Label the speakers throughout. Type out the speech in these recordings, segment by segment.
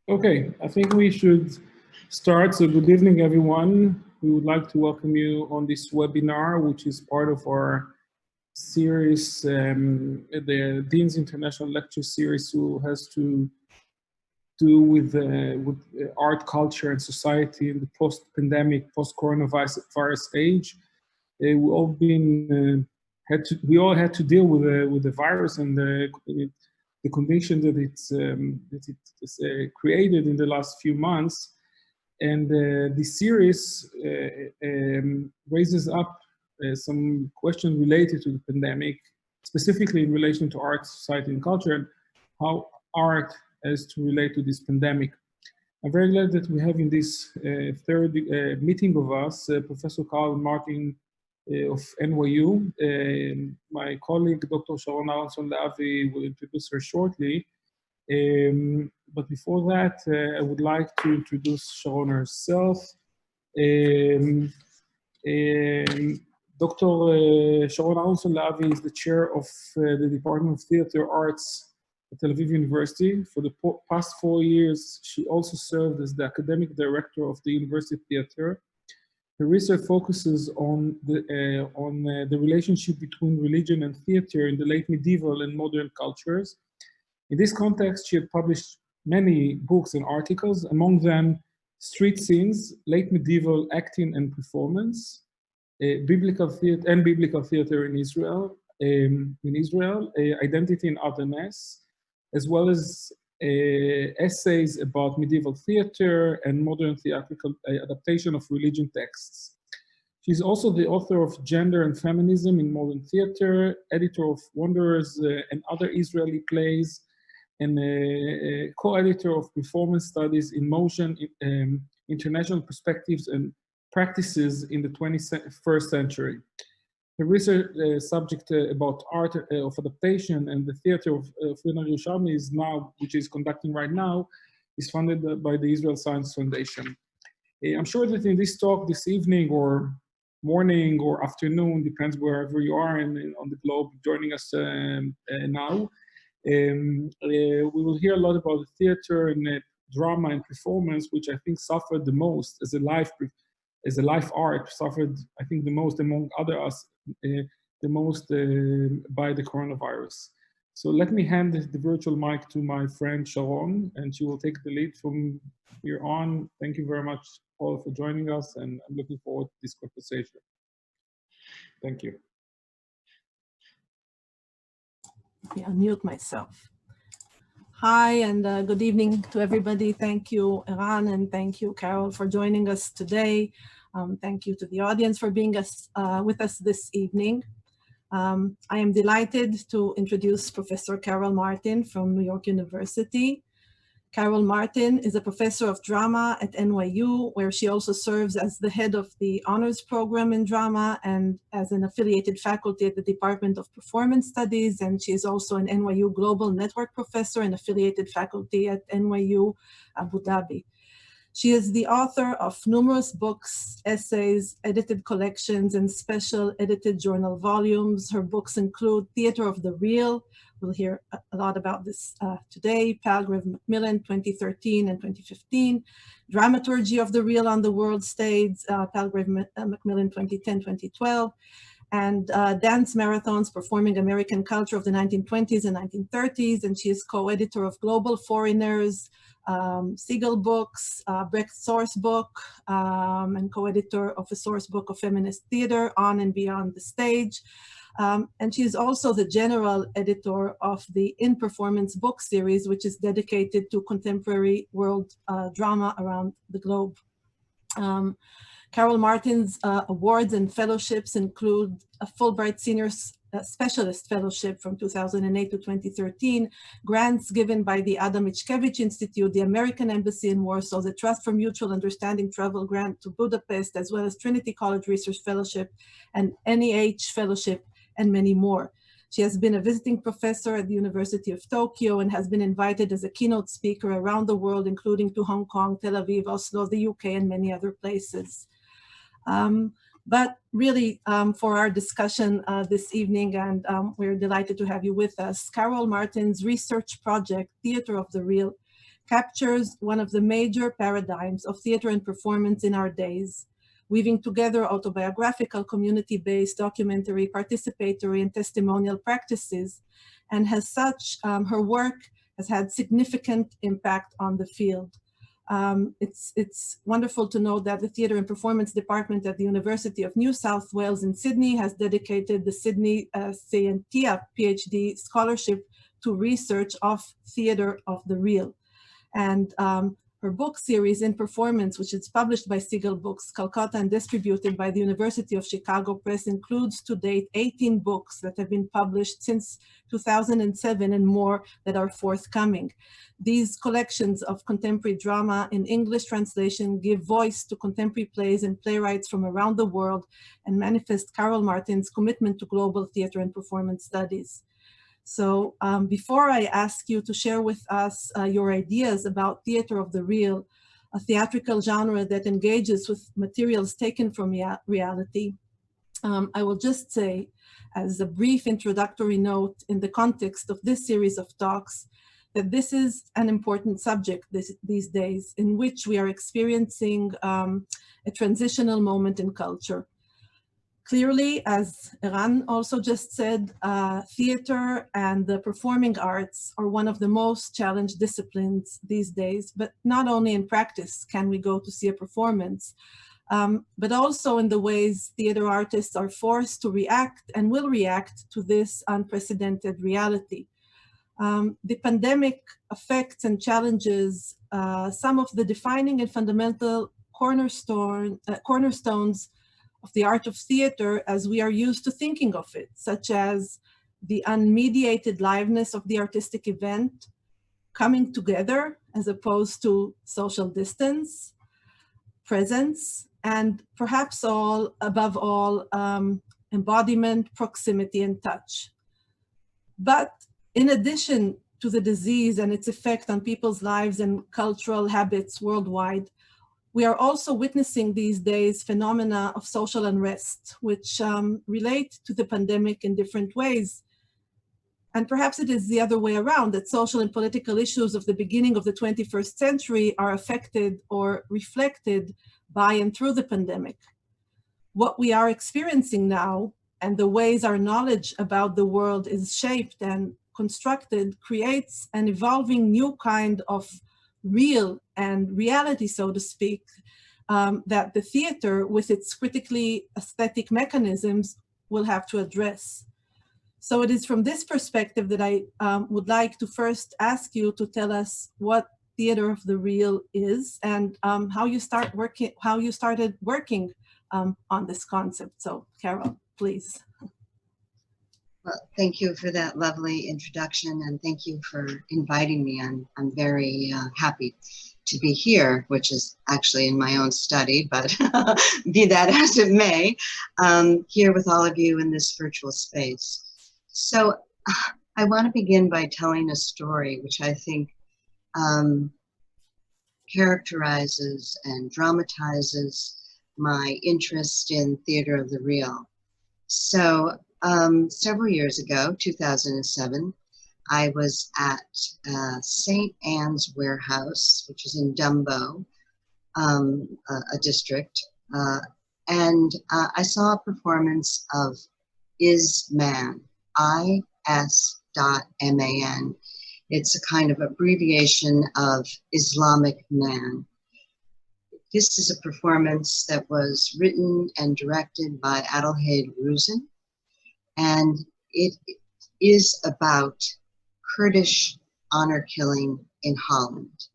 Speaker 1: Okay, I think we should start. So good evening, everyone. We would like to welcome you on this webinar, which is part of our series, the Dean's International Lecture Series, who has to do with art, culture, and society in the post-pandemic, post-coronavirus age. We all had to deal with the virus and the condition that it is created in the last few months. And this series raises up some questions related to the pandemic, specifically in relation to art, society, and culture, and how art has to relate to this pandemic. I'm very glad that we have in this third meeting of us, Professor Carl Martin of NYU. My colleague, Dr. Sharon Aronson Lehavi, will introduce her shortly. But before that, I would like to introduce Sharon herself. Dr. Sharon Aronson Lehavi is the chair of the Department of Theater Arts at Tel Aviv University. For the past 4 years, she also served as the academic director of the University Theater. Her research focuses on the relationship between religion and theater in the late medieval and modern cultures. In this context, she had published many books and articles, among them Street Scenes, Late Medieval Acting and Performance, Biblical Theater in Israel, Identity and Otherness, as well as essays about medieval theater and modern theatrical adaptation of religion texts. She's also the author of Gender and Feminism in Modern Theater, editor of Wanderers and Other Israeli Plays, and co-editor of Performance Studies in Motion, International Perspectives and Practices in the 21st Century. Her research subject about art of adaptation and the theater of Friedrich Yerushalmi which is conducting right now, is funded by the Israel Science Foundation. I'm sure that in this talk this evening or morning or afternoon, depends wherever you are on the globe joining us now, we will hear a lot about the theater and drama and performance, which I think suffered the most as a life art, suffered, I think, the most among others, by the coronavirus. So let me hand the virtual mic to my friend Sharon, and she will take the lead from here on. Thank you very much, all, for joining us, and I'm looking forward to this conversation. Thank you.
Speaker 2: I'll mute myself. Hi, and good evening to everybody. Thank you, Eran, and thank you, Carol, for joining us today. Thank you to the audience for being with us this evening. I am delighted to introduce Professor Carol Martin from New York University. Carol Martin is a professor of drama at NYU, where she also serves as the head of the honors program in drama and as an affiliated faculty at the Department of Performance Studies. And she is also an NYU Global Network professor and affiliated faculty at NYU Abu Dhabi. She is the author of numerous books, essays, edited collections, and special edited journal volumes. Her books include Theater of the Real. We'll hear a lot about this today. Palgrave Macmillan, 2013 and 2015. Dramaturgy of the Real on the World Stage, Palgrave Macmillan, 2010-2012. And Dance Marathons, Performing American Culture of the 1920s and 1930s. And she is co-editor of Global Foreigners, Siegel Books, Brecht Source Book, and co-editor of a source book of feminist theater, On and Beyond the Stage. And she is also the general editor of the In Performance book series, which is dedicated to contemporary world drama around the globe. Carol Martin's awards and fellowships include a Fulbright Senior Specialist Fellowship from 2008 to 2013, grants given by the Adam Mickiewicz Institute, the American Embassy in Warsaw, the Trust for Mutual Understanding Travel Grant to Budapest, as well as Trinity College Research Fellowship and NEH Fellowship, and many more. She has been a visiting professor at the University of Tokyo and has been invited as a keynote speaker around the world, including to Hong Kong, Tel Aviv, Oslo, the UK, and many other places. But really, for our discussion this evening, and we're delighted to have you with us, Carol Martin's research project, Theater of the Real, captures one of the major paradigms of theater and performance in our days, weaving together autobiographical, community-based, documentary, participatory, and testimonial practices. And as such, her work has had significant impact on the field. It's wonderful to know that the Theatre and Performance Department at the University of New South Wales in Sydney has dedicated the Sydney Scientia PhD scholarship to research of theatre of the real. And her book series In Performance, which is published by Seagull Books, Calcutta, and distributed by the University of Chicago Press, includes to date 18 books that have been published since 2007 and more that are forthcoming. These collections of contemporary drama in English translation give voice to contemporary plays and playwrights from around the world and manifest Carol Martin's commitment to global theater and performance studies. So before I ask you to share with us your ideas about theater of the real, a theatrical genre that engages with materials taken from reality, I will just say, as a brief introductory note in the context of this series of talks, that this is an important subject these days in which we are experiencing a transitional moment in culture. Clearly, as Eran also just said, theater and the performing arts are one of the most challenged disciplines these days, but not only in practice can we go to see a performance, but also in the ways theater artists are forced to react and will react to this unprecedented reality. The pandemic affects and challenges some of the defining and fundamental cornerstones of the art of theater as we are used to thinking of it, such as the unmediated liveness of the artistic event, coming together as opposed to social distance, presence, and perhaps above all, embodiment, proximity, and touch. But in addition to the disease and its effect on people's lives and cultural habits worldwide, we are also witnessing these days phenomena of social unrest, which relate to the pandemic in different ways. And perhaps it is the other way around, that social and political issues of the beginning of the 21st century are affected or reflected by and through the pandemic. What we are experiencing now and the ways our knowledge about the world is shaped and constructed creates an evolving new kind of real and reality, so to speak, that the theater with its critically aesthetic mechanisms will have to address. So it is from this perspective that I would like to first ask you to tell us what theater of the real is and how you started working on this concept. So Carol, please.
Speaker 3: Well, thank you for that lovely introduction, and thank you for inviting me. I'm very happy to be here, which is actually in my own study, but be that as it may, here with all of you in this virtual space. So I want to begin by telling a story which I think characterizes and dramatizes my interest in theater of the real. So several years ago, 2007, I was at St. Anne's Warehouse, which is in Dumbo, a district, and I saw a performance of Is Man, IS.MAN. It's a kind of abbreviation of Islamic man. This is a performance that was written and directed by Adelheid Roosen, and it is about Kurdish honor killing in Holland.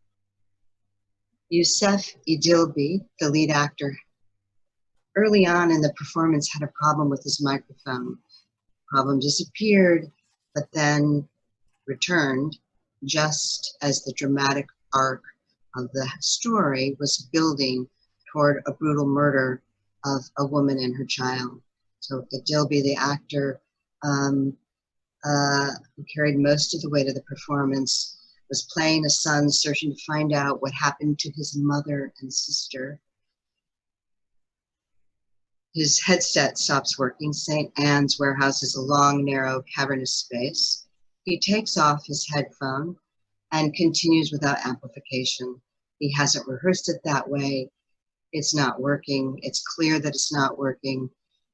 Speaker 3: Youssef Idilbi, the lead actor, early on in the performance had a problem with his microphone. Problem disappeared, but then returned just as the dramatic arc of the story was building toward a brutal murder of a woman and her child. So Idilbi, the actor, who carried most of the weight of the performance, was playing a son searching to find out what happened to his mother and sister. His headset stops working. St. Anne's Warehouse is a long, narrow, cavernous space. He takes off his headphone and continues without amplification. He hasn't rehearsed it that way. It's not working. It's clear that it's not working.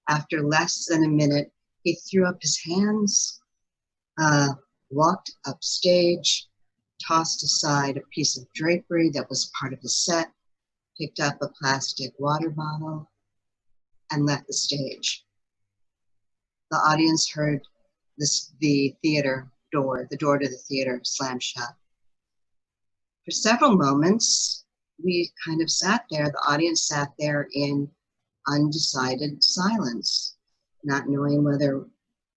Speaker 3: After less than a minute, he threw up his hands, walked upstage, tossed aside a piece of drapery that was part of the set, picked up a plastic water bottle, and left the stage. The audience heard the theater door, the door to the theater, slam shut. For several moments, we kind of sat there, the audience sat there in undecided silence, not knowing whether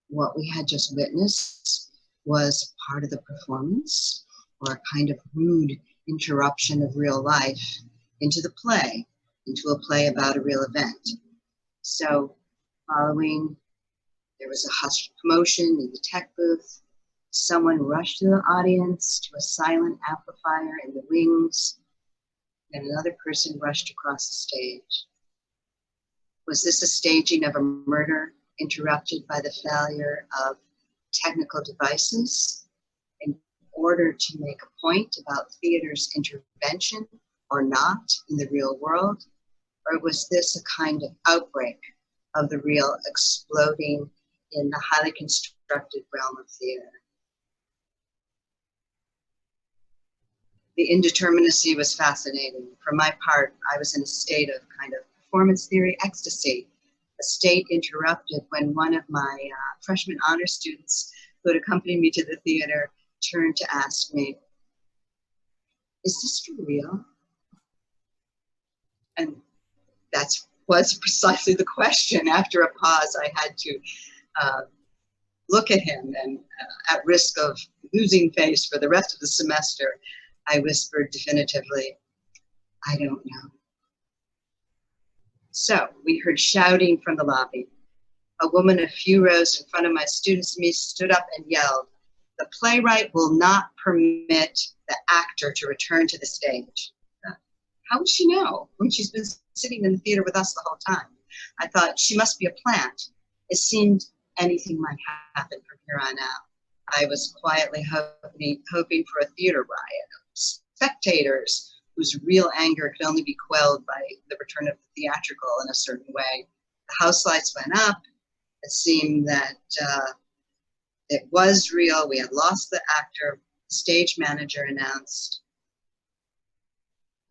Speaker 3: what we had just witnessed was part of the performance or a kind of rude interruption of real life into the play, into a play about a real event. So following, there was a hushed commotion in the tech booth. Someone rushed to the audience to a silent amplifier in the wings, and another person rushed across the stage. Was this a staging of a murder interrupted by the failure of technical devices in order to make a point about theater's intervention or not in the real world? Or was this a kind of outbreak of the real exploding in the highly constructed realm of theater? The indeterminacy was fascinating. For my part, I was in a state of kind of performance theory ecstasy, a state interrupted when one of my freshman honor students who had accompanied me to the theater turned to ask me, "Is this for real?" And that was precisely the question. After a pause, I had to look at him, and at risk of losing face for the rest of the semester, I whispered definitively, "I don't know." So we heard shouting from the lobby. A woman a few rows in front of my students and me stood up and yelled, "The playwright will not permit the actor to return to the stage." How would she know when she's been sitting in the theater with us the whole time? I thought she must be a plant. It seemed anything might happen from here on out. I was quietly hoping for a theater riot of spectators whose real anger could only be quelled by the return of the theatrical in a certain way. The house lights went up. It seemed that it was real. We had lost the actor. The stage manager announced,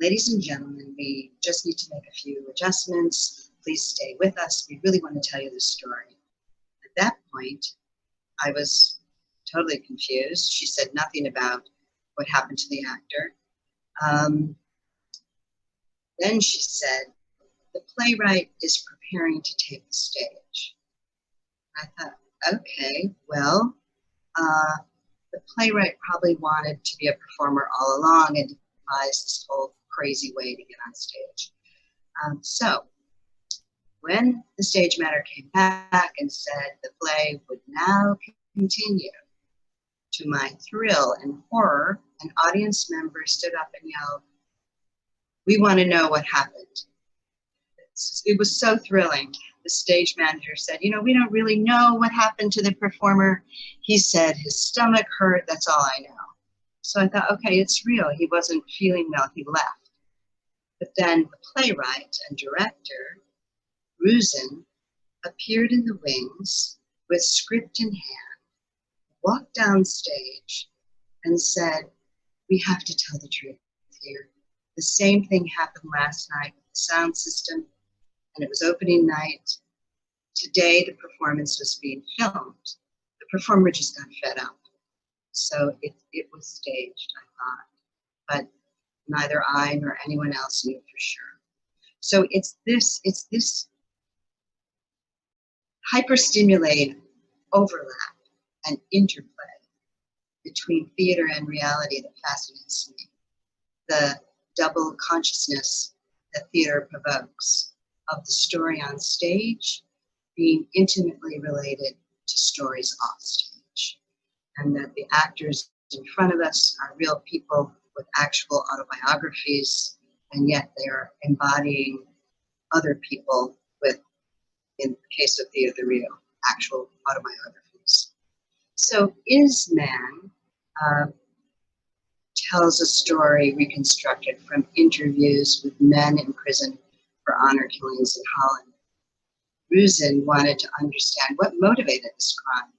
Speaker 3: "Ladies and gentlemen, we just need to make a few adjustments. Please stay with us. We really want to tell you this story." At that point, I was totally confused. She said nothing about what happened to the actor. Then she said, "The playwright is preparing to take the stage." I thought, okay, well, the playwright probably wanted to be a performer all along and devised this whole crazy way to get on stage. So when the stage manager came back and said the play would now continue, to my thrill and horror, an audience member stood up and yelled, "We want to know what happened." It was so thrilling. The stage manager said, "We don't really know what happened to the performer. He said his stomach hurt, that's all I know." So I thought, okay, it's real. He wasn't feeling well, he left. But then the playwright and director, Rusin, appeared in the wings with script in hand, walked down stage and said, "We have to tell the truth here. The same thing happened last night with the sound system, and it was opening night. Today, the performance was being filmed. The performer just got fed up. So it was staged, I thought, but neither I nor anyone else knew for sure." So it's this hyper-stimulated overlap and interplay between theater and reality that fascinates me. The double consciousness that theater provokes of the story on stage being intimately related to stories off stage, and that the actors in front of us are real people with actual autobiographies, and yet they are embodying other people with, in the case of theater, the real, actual autobiographies. So is man tells a story reconstructed from interviews with men in prison for honor killings in Holland. Ruzin wanted to understand what motivated this crime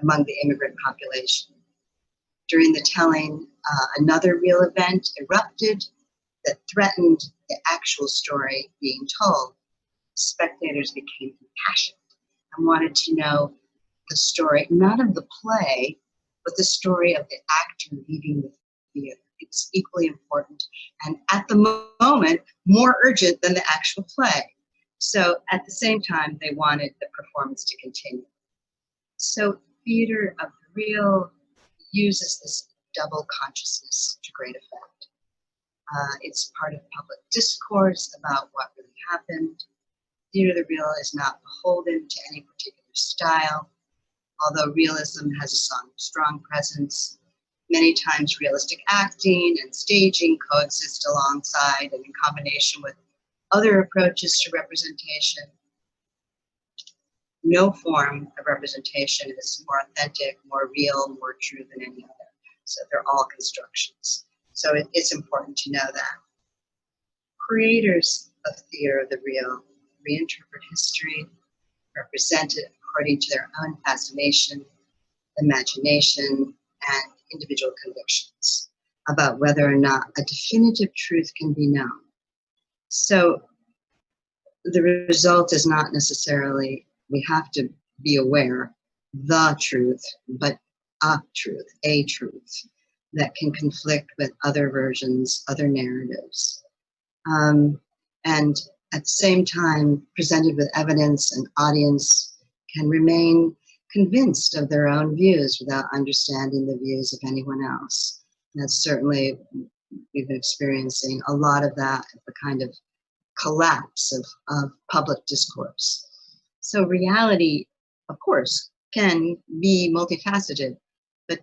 Speaker 3: among the immigrant population. During the telling, another real event erupted that threatened the actual story being told. Spectators became impassioned and wanted to know the story, not of the play, but the story of the actor leaving the theater. It's equally important and at the moment more urgent than the actual play. So at the same time, they wanted the performance to continue. So theater of the real uses this double consciousness to great effect. It's part of public discourse about what really happened. Theater of the real is not beholden to any particular style, although realism has a strong presence. Many times realistic acting and staging coexist alongside and in combination with other approaches to representation. No form of representation is more authentic, more real, more true than any other. So they're all constructions. So it's important to know that. Creators of theater of the real reinterpret history, represent it according to their own fascination, imagination, and individual convictions about whether or not a definitive truth can be known. So the result is not necessarily, we have to be aware, the truth, but a truth that can conflict with other versions, other narratives. And at the same time, presented with evidence, an audience can remain convinced of their own views without understanding the views of anyone else. And that's certainly, we've been experiencing a lot of that, the kind of collapse of public discourse. So reality, of course, can be multifaceted, but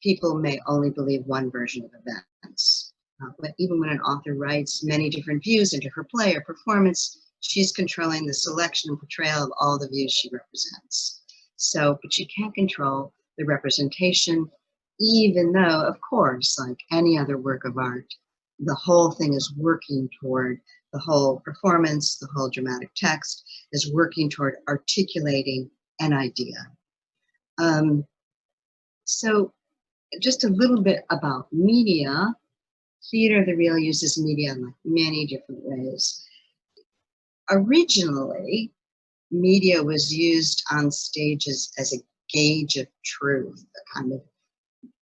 Speaker 3: people may only believe one version of events. But even when an author writes many different views into her play or performance, she's controlling the selection and portrayal of all the views she represents. So, but she can't control the representation, even though, of course, like any other work of art, the whole thing is working toward, the whole performance, the whole dramatic text is working toward articulating an idea. So just a little bit about media. Theater of the real uses media in many different ways. Originally, media was used on stages as a gauge of truth, a kind of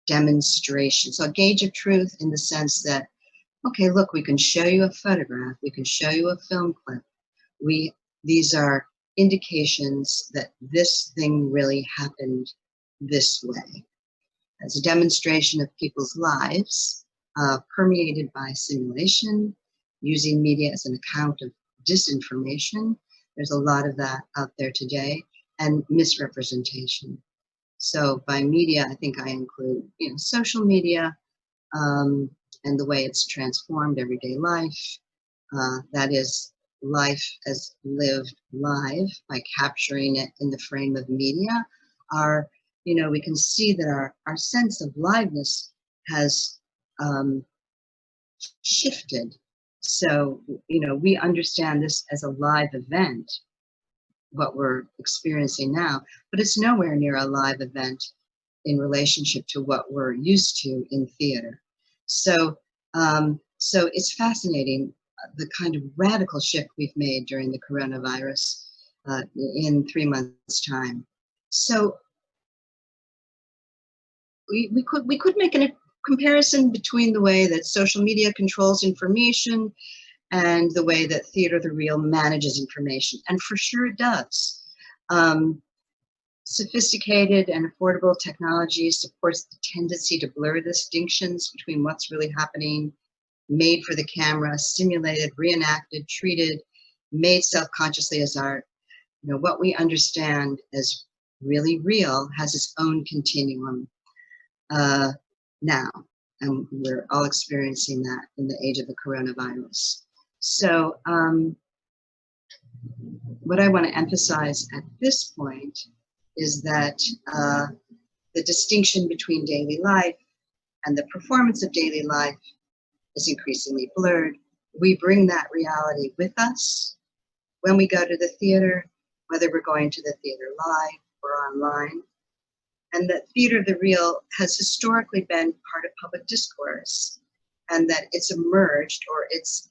Speaker 3: demonstration. So a gauge of truth in the sense that, okay, look, we can show you a photograph, we can show you a film clip. These are indications that this thing really happened this way. As a demonstration of people's lives, permeated by simulation, using media as an account of disinformation. There's a lot of that out there today, and misrepresentation. So by media, I think I include, social media and the way it's transformed everyday life. That is life as lived live by capturing it in the frame of media. We can see that our sense of liveness has shifted. So, we understand this as a live event, what we're experiencing now, but it's nowhere near a live event in relationship to what we're used to in theater. So, so it's fascinating, the kind of radical shift we've made during the coronavirus in 3 months' time. So we could make a comparison between the way that social media controls information and the way that theater of the real manages information, and for sure it does. Sophisticated and affordable technology supports the tendency to blur the distinctions between what's really happening, made for the camera, simulated, reenacted, treated, made self-consciously as art. What we understand as really real has its own continuum now, and we're all experiencing that in the age of the coronavirus. So what I want to emphasize at this point is that the distinction between daily life and the performance of daily life is increasingly blurred. We bring that reality with us when we go to the theater, whether we're going to the theater live or online. And that theater of the real has historically been part of public discourse, and that it's emerged, or it's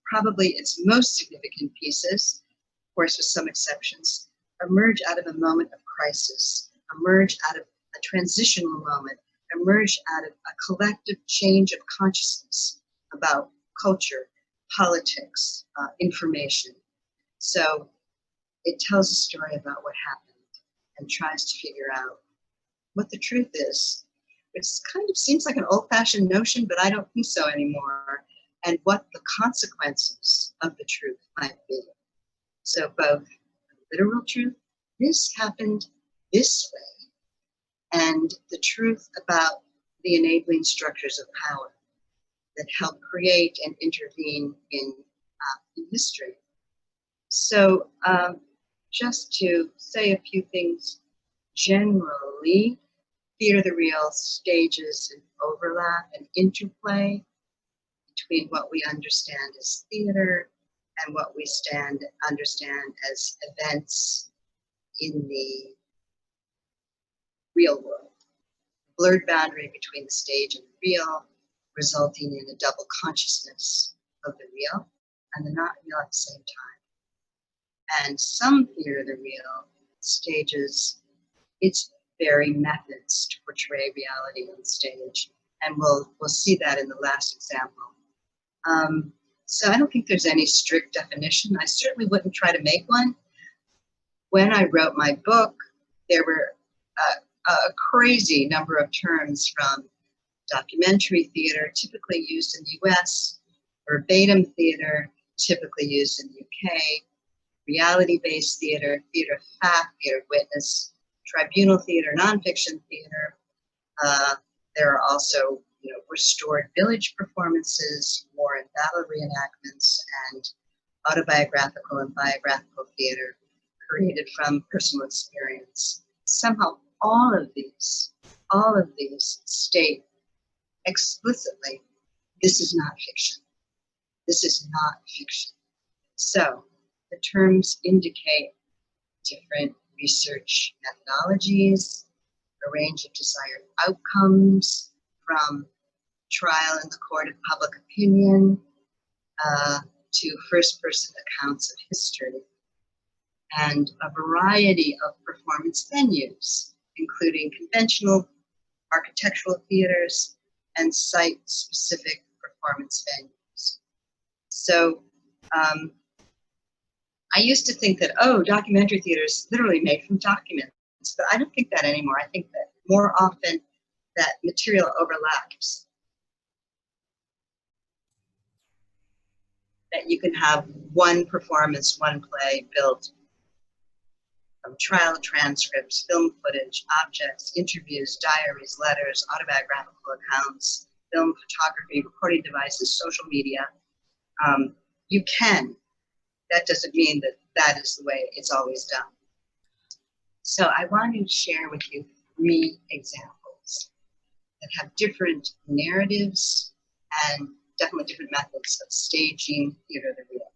Speaker 3: probably its most significant pieces, of course with some exceptions, emerge out of a moment of crisis, emerge out of a transitional moment, emerge out of a collective change of consciousness about culture, politics, information. So it tells a story about what happened and tries to figure out what the truth is, which kind of seems like an old-fashioned notion, but I don't think so anymore, and what the consequences of the truth might be. So both literal truth, this happened this way, and the truth about the enabling structures of power that help create and intervene in history. So just to say a few things generally, theater of the real stages an overlap and interplay between what we understand as theater and what we understand as events in the real world. Blurred boundary between the stage and the real, resulting in a double consciousness of the real and the not real at the same time. And some theater of the real stages its very methods to portray reality on stage. And we'll see that in the last example. So I don't think there's any strict definition. I certainly wouldn't try to make one. When I wrote my book, there were a crazy number of terms, from documentary theater, typically used in the US, verbatim theater, typically used in the UK, reality-based theater, theater of fact, theater of witness, tribunal theater, nonfiction theater. There are also, restored village performances, war and battle reenactments, and autobiographical and biographical theater created from personal experience. Somehow all of these state explicitly, this is not fiction. This is not fiction. So the terms indicate different research methodologies, a range of desired outcomes, from trial in the court of public opinion to first-person accounts of history, and a variety of performance venues, including conventional architectural theaters and site-specific performance venues. So I used to think that, documentary theater is literally made from documents, but I don't think that anymore. I think that more often that material overlaps. That you can have one performance, one play built from trial transcripts, film footage, objects, interviews, diaries, letters, autobiographical accounts, film photography, recording devices, social media. You can. That doesn't mean that that is the way it's always done. So I want to share with you 3 examples that have different narratives and definitely different methods of staging theater of the real.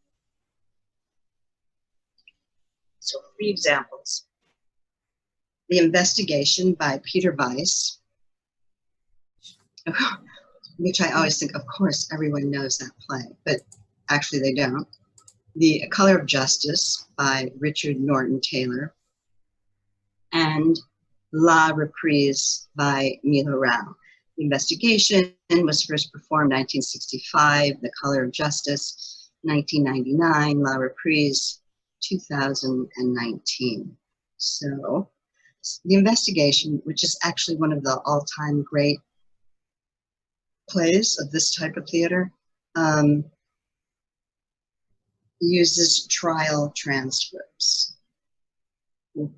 Speaker 3: So 3 examples. The Investigation by Peter Weiss, which I always think, of course, everyone knows that play, but actually they don't. The Color of Justice by Richard Norton Taylor, and La Reprise by Milo Rao. The Investigation was first performed 1965, The Color of Justice 1999, La Reprise 2019. So The Investigation, which is actually one of the all-time great plays of this type of theater, uses trial transcripts.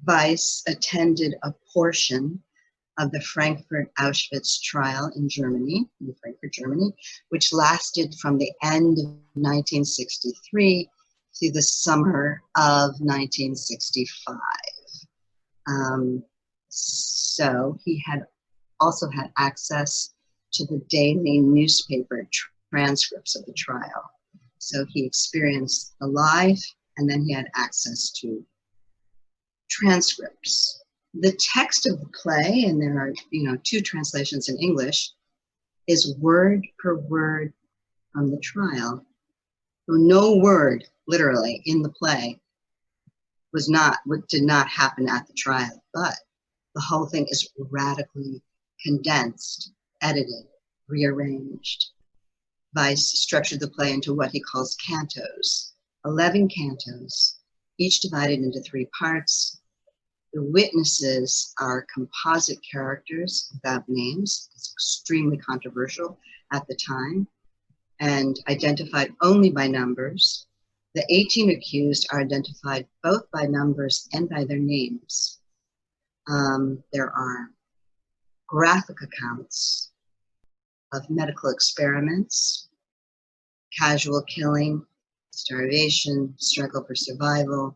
Speaker 3: Weiss attended a portion of the Frankfurt Auschwitz trial in Frankfurt, Germany, which lasted from the end of 1963 to the summer of 1965. So he had also had access to the daily newspaper transcripts of the trial. So he experienced the live, and then he had access to transcripts. The text of the play, and there are 2 translations in English, is word per word from the trial. So no word, literally, in the play did not happen at the trial, but the whole thing is radically condensed, edited, rearranged. Weiss structured the play into what he calls cantos, 11 cantos, each divided into 3 parts. The witnesses are composite characters without names. It's extremely controversial at the time, and identified only by numbers. The 18 accused are identified both by numbers and by their names. There are graphic accounts of medical experiments, casual killing, starvation, struggle for survival,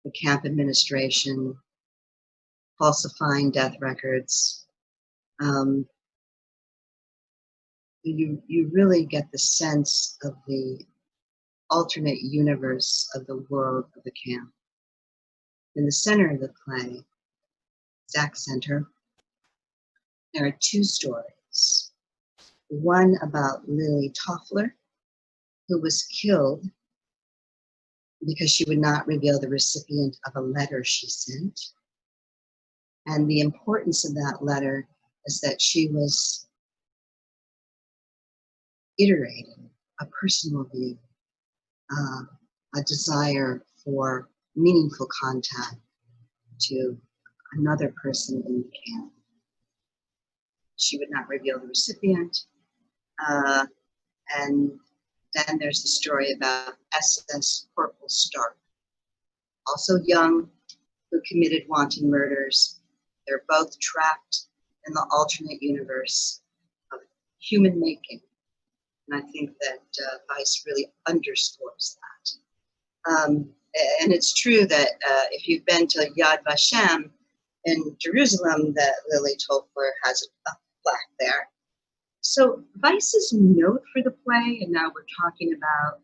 Speaker 3: the camp administration, falsifying death records. You really get the sense of the alternate universe of the world of the camp. In the center of the play, exact center, there are 2 stories. One about Lily Toffler, who was killed because she would not reveal the recipient of a letter she sent. And the importance of that letter is that she was iterating a personal view, a desire for meaningful contact to another person in the camp. She would not reveal the recipient. And then there's the story about SS Corporal Stark, also young, who committed wanton murders. They're both trapped in the alternate universe of human making. And I think that Weiss really underscores that. And it's true that if you've been to Yad Vashem in Jerusalem, that Lily Toffler has a plaque there. So Weiss's note for the play, and now we're talking about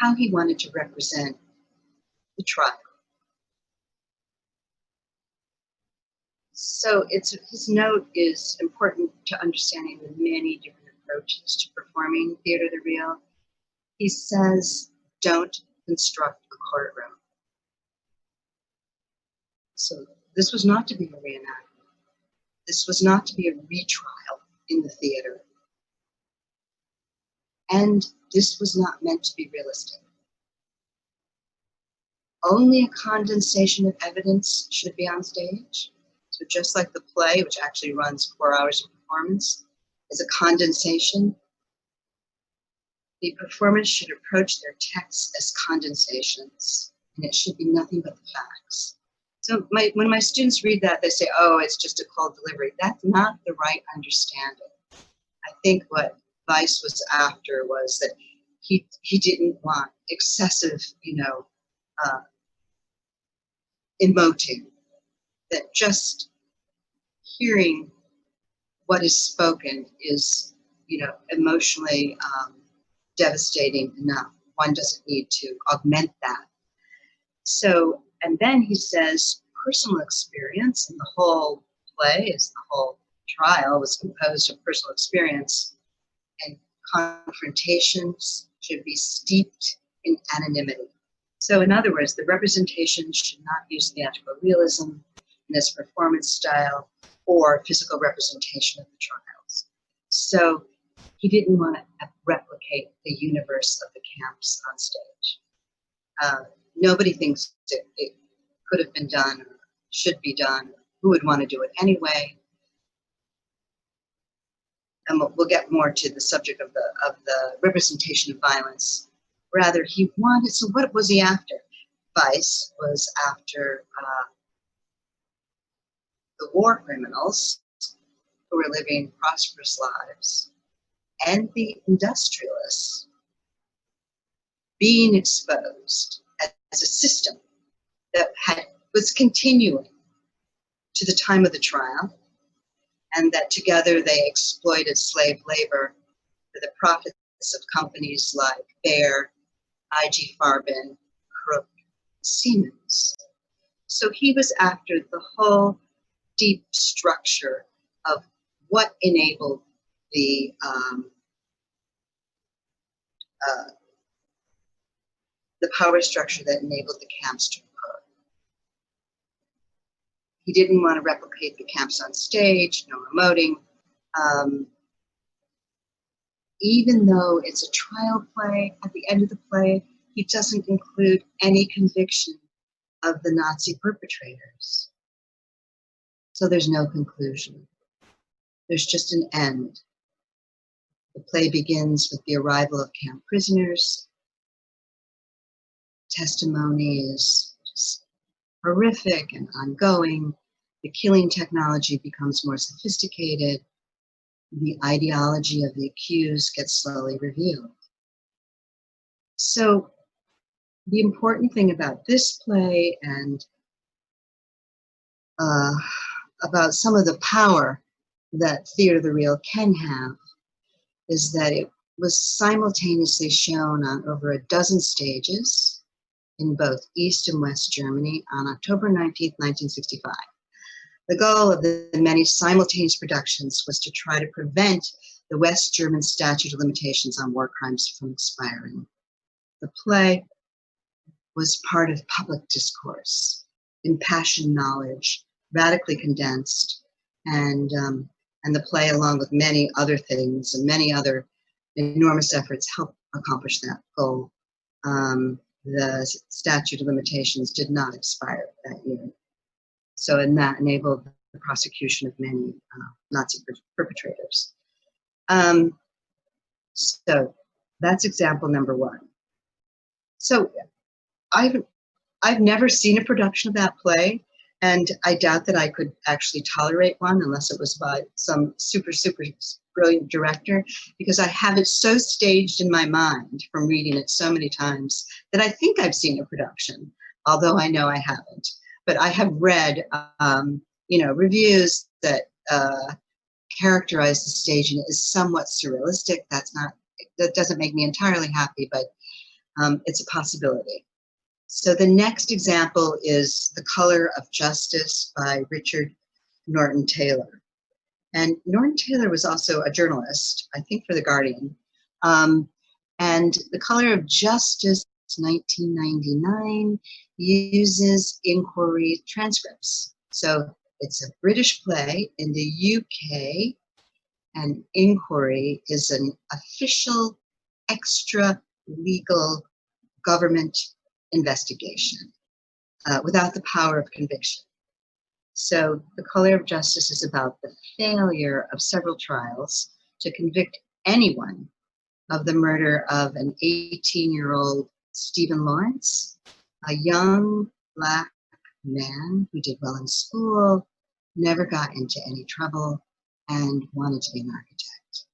Speaker 3: how he wanted to represent the trial. So his note is important to understanding the many different approaches to performing theater of the real. He says, don't construct a courtroom. So this was not to be a reenactment. This was not to be a retrial in the theater. And this was not meant to be realistic. Only a condensation of evidence should be on stage. So just like the play, which actually runs 4 hours of performance, is a condensation, the performance should approach their texts as condensations, and it should be nothing but the facts. So when my students read that, they say, oh, it's just a cold delivery. That's not the right understanding. I think what Weiss was after was that he didn't want excessive, emoting, that just hearing what is spoken is, emotionally devastating enough. One doesn't need to augment that. So, and then he says personal experience, and the whole play is the whole trial was composed of personal experience, and confrontations should be steeped in anonymity. So in other words, the representation should not use theatrical realism in its performance style or physical representation of the trials. So he didn't want to replicate the universe of the camps on stage. Nobody thinks it could have been done or should be done. Who would want to do it anyway? And we'll get more to the subject of the representation of violence. Rather, he wanted, so what was he after? Weiss was after the war criminals who were living prosperous lives and the industrialists being exposed as a system that was continuing to the time of the trial, and that together they exploited slave labor for the profits of companies like Bayer, IG Farben, Krupp, Siemens. So he was after the whole deep structure of what enabled the power structure that enabled the camps to occur. He didn't want to replicate the camps on stage, no emoting. Even though it's a trial play, at the end of the play, he doesn't include any conviction of the Nazi perpetrators. So there's no conclusion. There's just an end. The play begins with the arrival of camp prisoners. Testimony is just horrific and ongoing. The killing technology becomes more sophisticated. The ideology of the accused gets slowly revealed. So the important thing about this play and about some of the power that theater of the real can have is that it was simultaneously shown on over a dozen stages in both East and West Germany on October 19th, 1965. The goal of the many simultaneous productions was to try to prevent the West German statute of limitations on war crimes from expiring. The play was part of public discourse, impassioned knowledge, radically condensed, and the play, along with many other things and many other enormous efforts, helped accomplish that goal. The statute of limitations did not expire that year. So, and that enabled the prosecution of many Nazi perpetrators. So that's example number one. So I've never seen a production of that play, and I doubt that I could actually tolerate one unless it was by some super brilliant director, because I have it so staged in my mind from reading it so many times that I think I've seen a production, although I know I haven't. But I have read, reviews that characterize the staging as somewhat surrealistic. That doesn't make me entirely happy, but it's a possibility. So the next example is The Color of Justice by Richard Norton Taylor. And Norton Taylor was also a journalist, I think, for The Guardian. And The Color of Justice, 1999, uses inquiry transcripts. So it's a British play in the UK, and inquiry is an official, extra legal government investigation without the power of conviction. So The Color of Justice is about the failure of several trials to convict anyone of the murder of an 18-year-old Stephen Lawrence, a young Black man who did well in school, never got into any trouble, and wanted to be an architect.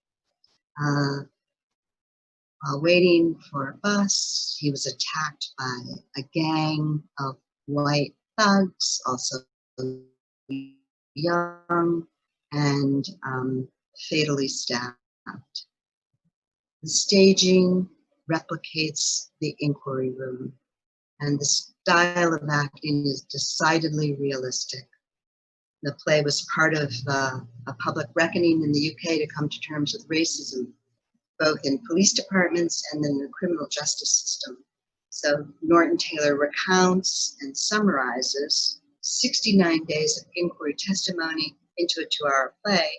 Speaker 3: While waiting for a bus, he was attacked by a gang of white thugs, also young, and fatally stabbed. The staging replicates the inquiry room, and the style of acting is decidedly realistic. The play was part of a public reckoning in the UK to come to terms with racism, both in police departments and in the criminal justice system. So Norton Taylor recounts and summarizes 69 days of inquiry testimony into a 2-hour play.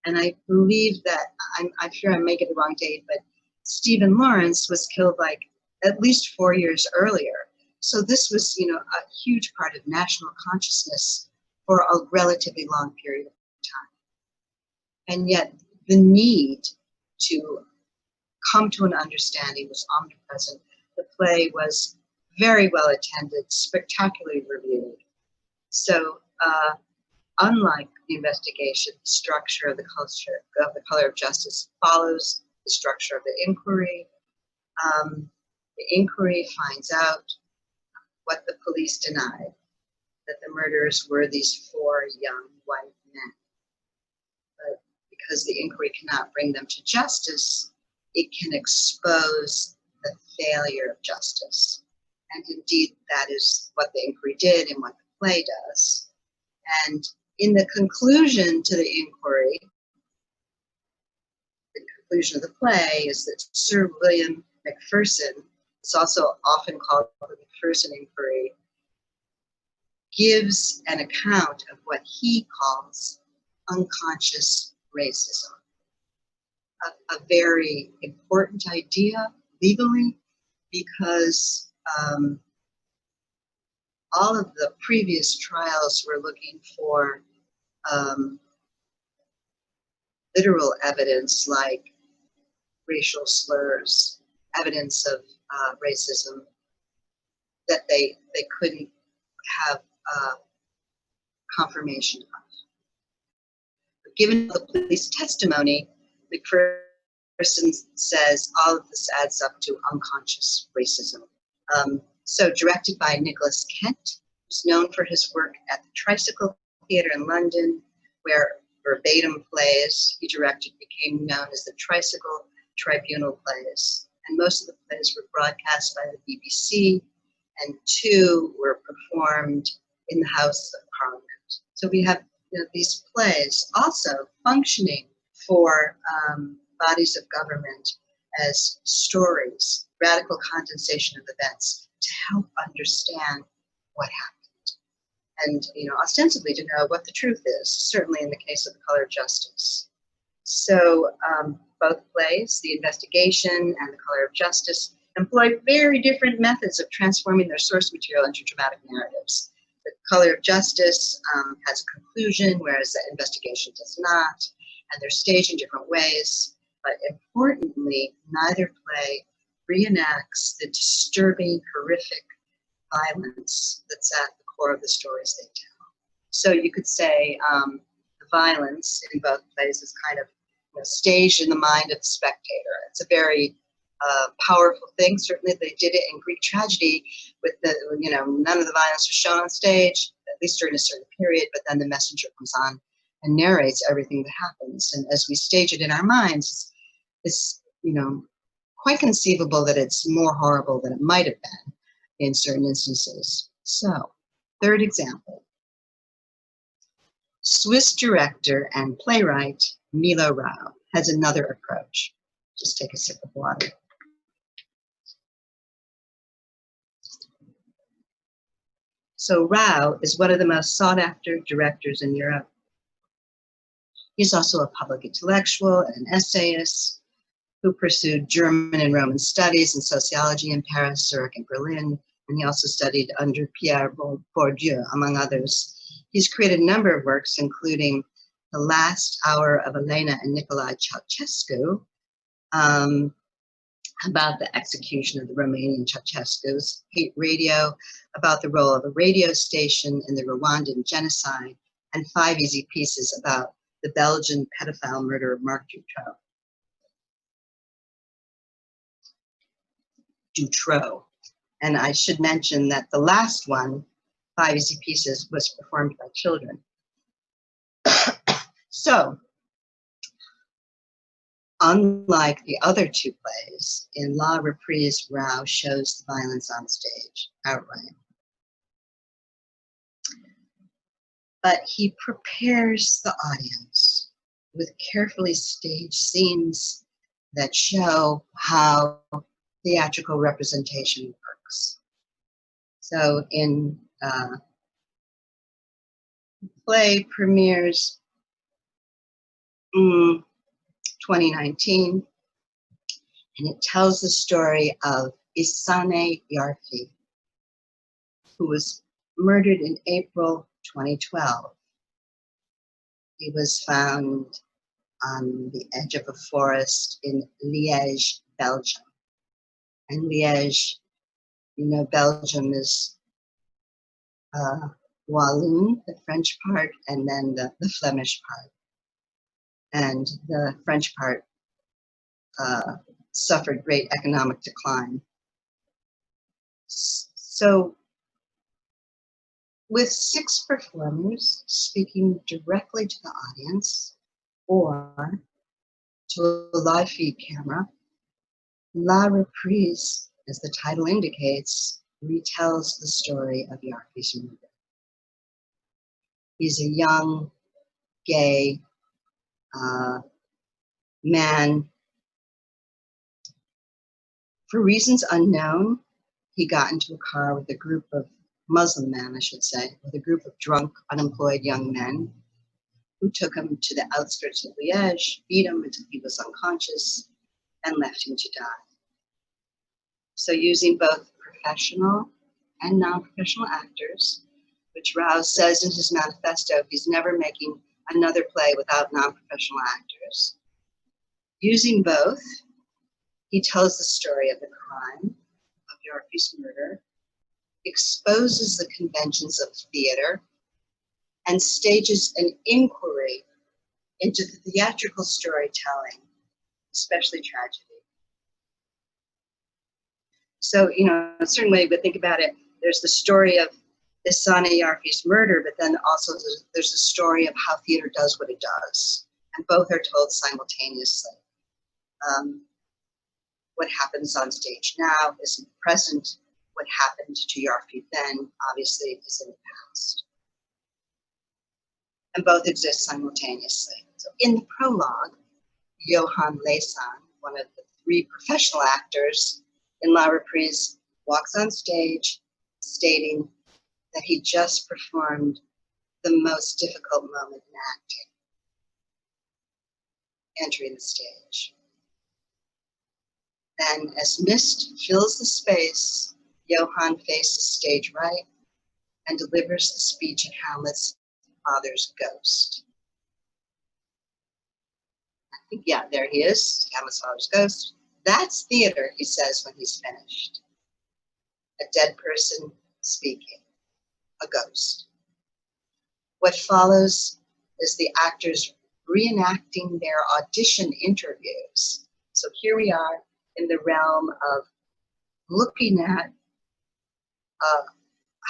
Speaker 3: And I believe that, I'm sure I may get the wrong date, but Stephen Lawrence was killed like at least 4 years earlier. So this was, a huge part of national consciousness for a relatively long period of time. And yet the need to come to an understanding was omnipresent. The play was very well attended, spectacularly reviewed. So unlike the investigation, the structure of The Color of Justice follows the structure of the inquiry. The inquiry finds out what the police denied. that the murderers were these 4 young white men. But because the inquiry cannot bring them to justice, it can expose the failure of justice. And indeed, that is what the inquiry did and what the play does. And in the conclusion to the inquiry, the conclusion of the play is that Sir William Macpherson, it's also often called the Macpherson inquiry, gives an account of what he calls unconscious racism. A very important idea legally, because all of the previous trials were looking for literal evidence like racial slurs, evidence of racism that they couldn't have confirmation of. But given the police testimony, McPherson says all of this adds up to unconscious racism. So directed by Nicholas Kent, who's known for his work at the Tricycle Theatre in London, where verbatim plays he directed became known as the Tricycle Tribunal plays. And most of the plays were broadcast by the BBC, and 2 were performed in the House of Parliament. So we have these plays also functioning for bodies of government as stories, radical condensation of events to help understand what happened. And ostensibly to know what the truth is, certainly in the case of The Color of Justice. So both plays, The Investigation and The Color of Justice, employ very different methods of transforming their source material into dramatic narratives. The Color of Justice has a conclusion, whereas The Investigation does not, and they're staged in different ways. But importantly, neither play reenacts the disturbing, horrific violence that's at the core of the stories they tell. So you could say the violence in both plays is kind of staged in the mind of the spectator. It's a very powerful thing. Certainly they did it in Greek tragedy with none of the violence was shown on stage, at least during a certain period, but then the messenger comes on and narrates everything that happens. And as we stage it in our minds, it's quite conceivable that it's more horrible than it might have been in certain instances. So, third example. Swiss director and playwright Milo Rau has another approach. Just take a sip of water. So Rau is one of the most sought-after directors in Europe. He's also a public intellectual and an essayist who pursued German and Roman studies and sociology in Paris, Zurich, and Berlin. And he also studied under Pierre Bourdieu, among others. He's created a number of works, including The Last Hour of Elena and Nicolae Ceausescu, about the execution of the Romanian Ceausescus, Hate Radio, about the role of a radio station in the Rwandan genocide, and 5 easy pieces about the Belgian pedophile murder of Marc Dutroux. And I should mention that the last one, 5 easy pieces, was performed by children. So, unlike the other 2 plays, in La Reprise, Rau shows the violence on stage outright. But he prepares the audience with carefully staged scenes that show how theatrical representation works. So in play premieres 2019, and it tells the story of Isane Yarfi, who was murdered in April 2012. He was found on the edge of a forest in Liège, Belgium. And Liège, Belgium is Walloon, the French part, and then the Flemish part. And the French part suffered great economic decline. So with 6 performers speaking directly to the audience or to a live feed camera. La Reprise, as the title indicates, retells the story of Yarfi's murder. He's a young, gay man. For reasons unknown, he got into a car with a group of Muslim men, I should say, with a group of drunk, unemployed young men who took him to the outskirts of Liège, beat him until he was unconscious, and left him to die. So using both professional and non-professional actors, which Rouse says in his manifesto, he's never making another play without non-professional actors. Using both, he tells the story of the crime of Yarfi's murder, exposes the conventions of theater, and stages an inquiry into the theatrical storytelling, especially tragedy. So, certainly we think about it, there's the story of Issana Yarfi's murder, but then also there's the story of how theater does what it does. And both are told simultaneously. What happens on stage now is in the present. What happened to Yarfi then, obviously, is in the past. And both exist simultaneously. So in the prologue, Johan Lesan, one of the 3 professional actors in La Reprise, walks on stage stating that he just performed the most difficult moment in acting, entering the stage. Then, as mist fills the space, Johan faces stage right and delivers the speech of Hamlet's father's ghost. I think, yeah, there he is, Hamlet's father's ghost. That's theater, he says when he's finished. A dead person speaking, a ghost. What follows is the actors reenacting their audition interviews. So here we are in the realm of looking at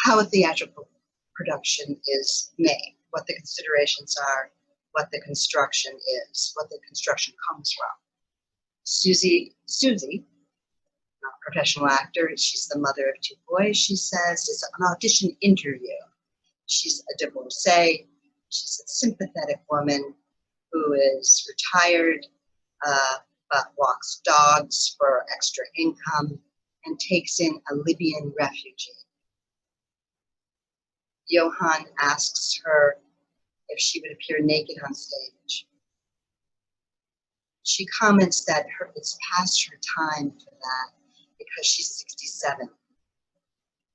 Speaker 3: how a theatrical production is made, what the considerations are, what the construction is, what the construction comes from. Susie, not a professional actor, she's the mother of 2 boys, she says, it's an audition interview. She's a divorcee, she's a sympathetic woman who is retired, but walks dogs for extra income and takes in a Libyan refugee. Johan asks her if she would appear naked on stage. She comments that it's past her time for that because she's 67.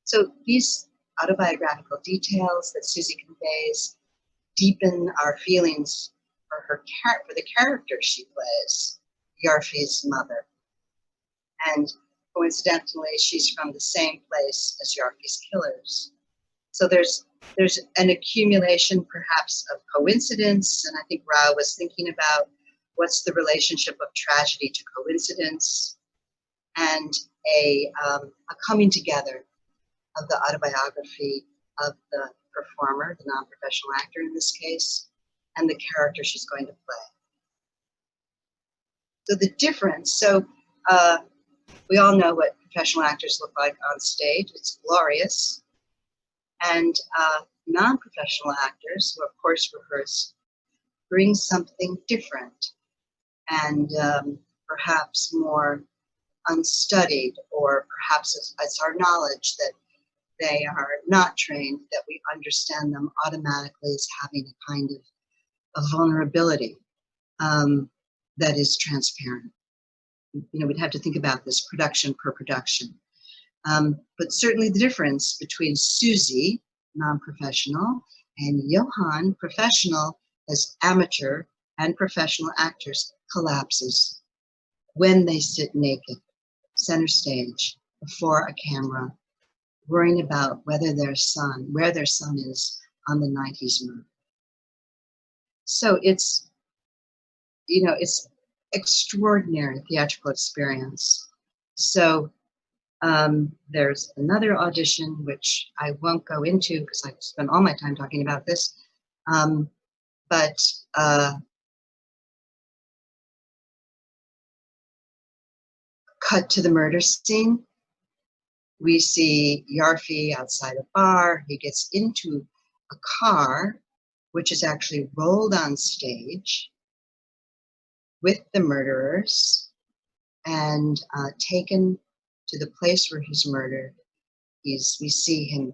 Speaker 3: So these autobiographical details that Susie conveys deepen our feelings for the character she plays, Yarfi's mother. And coincidentally, she's from the same place as Yarfi's killers. So there's an accumulation perhaps of coincidence, and I think Rao was thinking about what's the relationship of tragedy to coincidence, and a coming together of the autobiography of the performer, the non-professional actor in this case, and the character she's going to play. So the difference, we all know what professional actors look like on stage. It's glorious. And non-professional actors, who of course rehearse, bring something different and perhaps more unstudied, or perhaps it's our knowledge that they are not trained, that we understand them automatically as having a kind of vulnerability that is transparent. We'd have to think about this production per production. But certainly the difference between Susie, non-professional, and Johan, professional, as amateur and professional actors, collapses when they sit naked, center stage, before a camera, worrying about where their son is on the night he's murdered. So it's extraordinary theatrical experience. So There's another audition, which I won't go into because I've spent all my time talking about this. But cut to the murder scene. We see Yarfi outside a bar. He gets into a car, which is actually rolled on stage with the murderers and taken to the place where he's murdered. We see him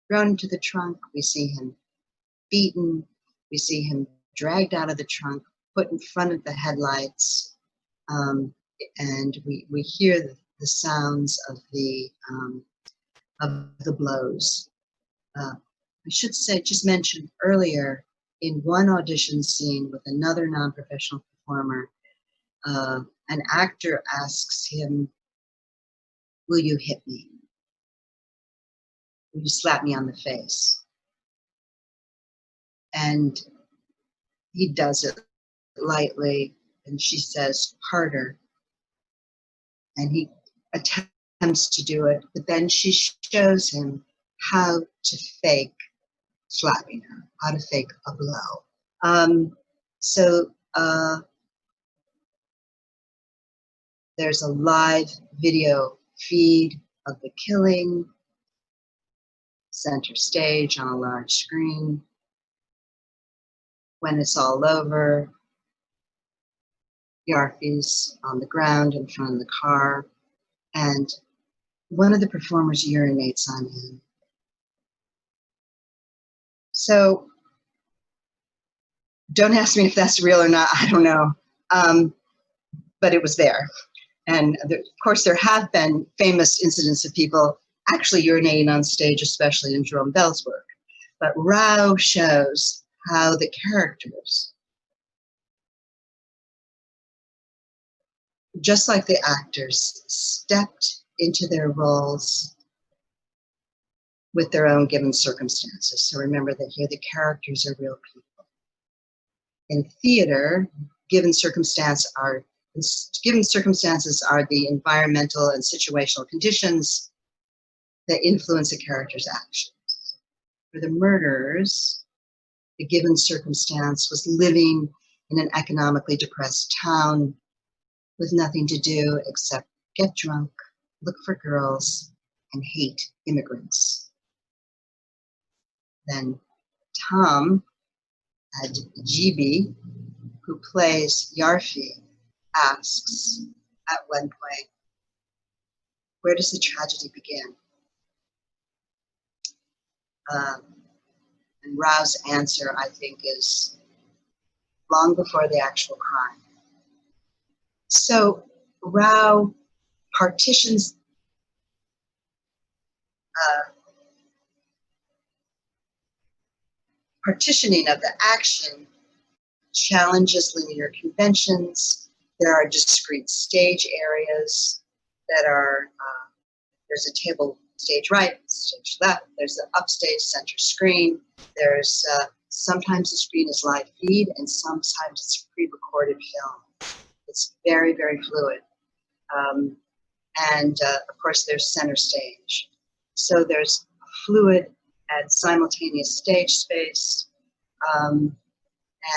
Speaker 3: thrown into the trunk. We see him beaten. We see him dragged out of the trunk, put in front of the headlights, and we hear the sounds of the blows. I should say, just mentioned earlier, in one audition scene with another non-professional performer, an actor asks him, "Will you hit me? Will you slap me on the face?" And he does it lightly, and she says, "Harder." And he attempts to do it, but then she shows him how to fake slapping her, how to fake a blow. So there's a live video feed of the killing, center stage on a large screen. When it's all over, Yarfi's on the ground in front of the car, and one of the performers urinates on him. So don't ask me if that's real or not, I don't know, but it was there. And of course, there have been famous incidents of people actually urinating on stage, especially in Jerome Bell's work. But Rao shows how the characters, just like the actors, stepped into their roles with their own given circumstances. So remember that here the characters are real people. In theater, given circumstances are the environmental and situational conditions that influence a character's actions. For the murderers, the given circumstance was living in an economically depressed town with nothing to do except get drunk, look for girls, and hate immigrants. Then Tom Adjibi, who plays Yarfi, asks at one point, where does the tragedy begin? And Rao's answer, I think, is long before the actual crime. So Rao partitions partitioning of the action challenges linear conventions. There are discrete stage areas that are, there's a table stage right, stage left, there's the upstage center screen, there's sometimes the screen is live feed and sometimes it's pre-recorded film. It's very, very fluid. And of course there's center stage. So there's fluid and simultaneous stage space.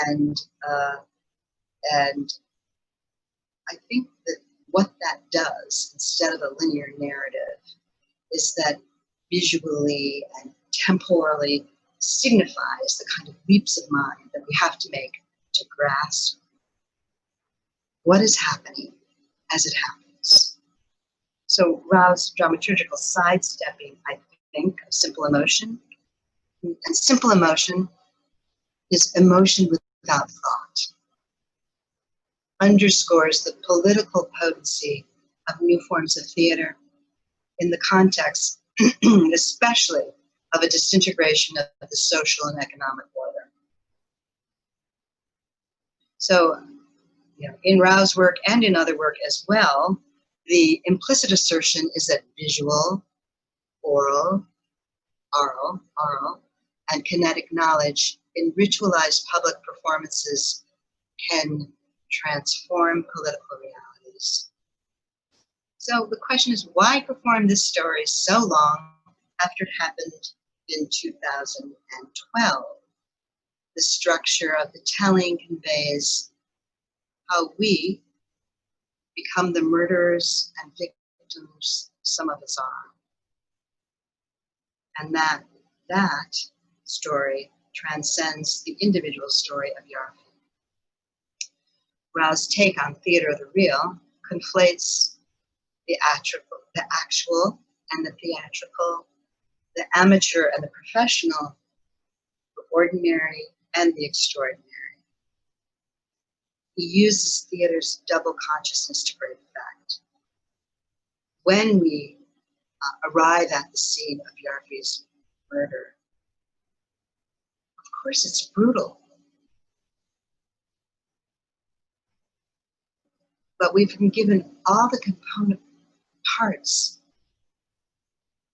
Speaker 3: And I think that what that does, instead of a linear narrative, is that visually and temporally signifies the kind of leaps of mind that we have to make to grasp what is happening as it happens. So Rao's dramaturgical sidestepping, I think, of simple emotion. And simple emotion is emotion without thought. Underscores the political potency of new forms of theater in the context, especially of a disintegration of the social and economic order. So, in Rao's work and in other work as well, the implicit assertion is that visual, oral, and kinetic knowledge in ritualized public performances can transform political realities. So the question is, why perform this story so long after it happened in 2012? The structure of the telling conveys how we become the murderers and victims some of us are. And that story transcends the individual story of Yarfi. Rao's take on theater of the real conflates the actual and the theatrical, the amateur and the professional, the ordinary and the extraordinary. He uses theater's double consciousness to great effect. When we arrive at the scene of Yarfi's murder, of course it's brutal, but we've been given all the component parts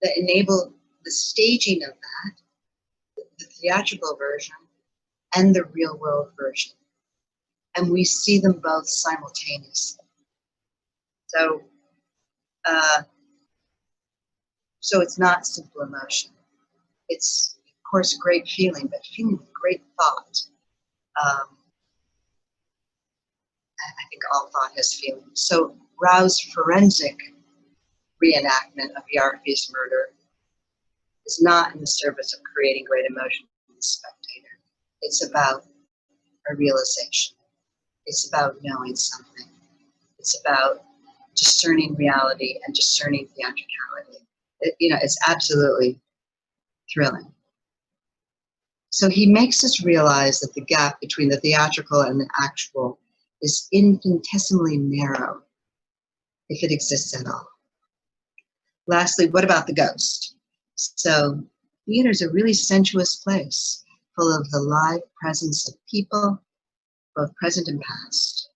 Speaker 3: that enable the staging of that, the theatrical version and the real world version. And we see them both simultaneously. So it's not simple emotion. It's, of course, great feeling, but feeling with great thought. I think all thought has feeling. So Rao's forensic reenactment of Yarfi's murder is not in the service of creating great emotion in the spectator. It's about a realization. It's about knowing something. It's about discerning reality and discerning theatricality. It's absolutely thrilling. So he makes us realize that the gap between the theatrical and the actual is infinitesimally narrow, if it exists at all. Lastly, what about the ghost? So theater is a really sensuous place, full of the live presence of people, both present and past.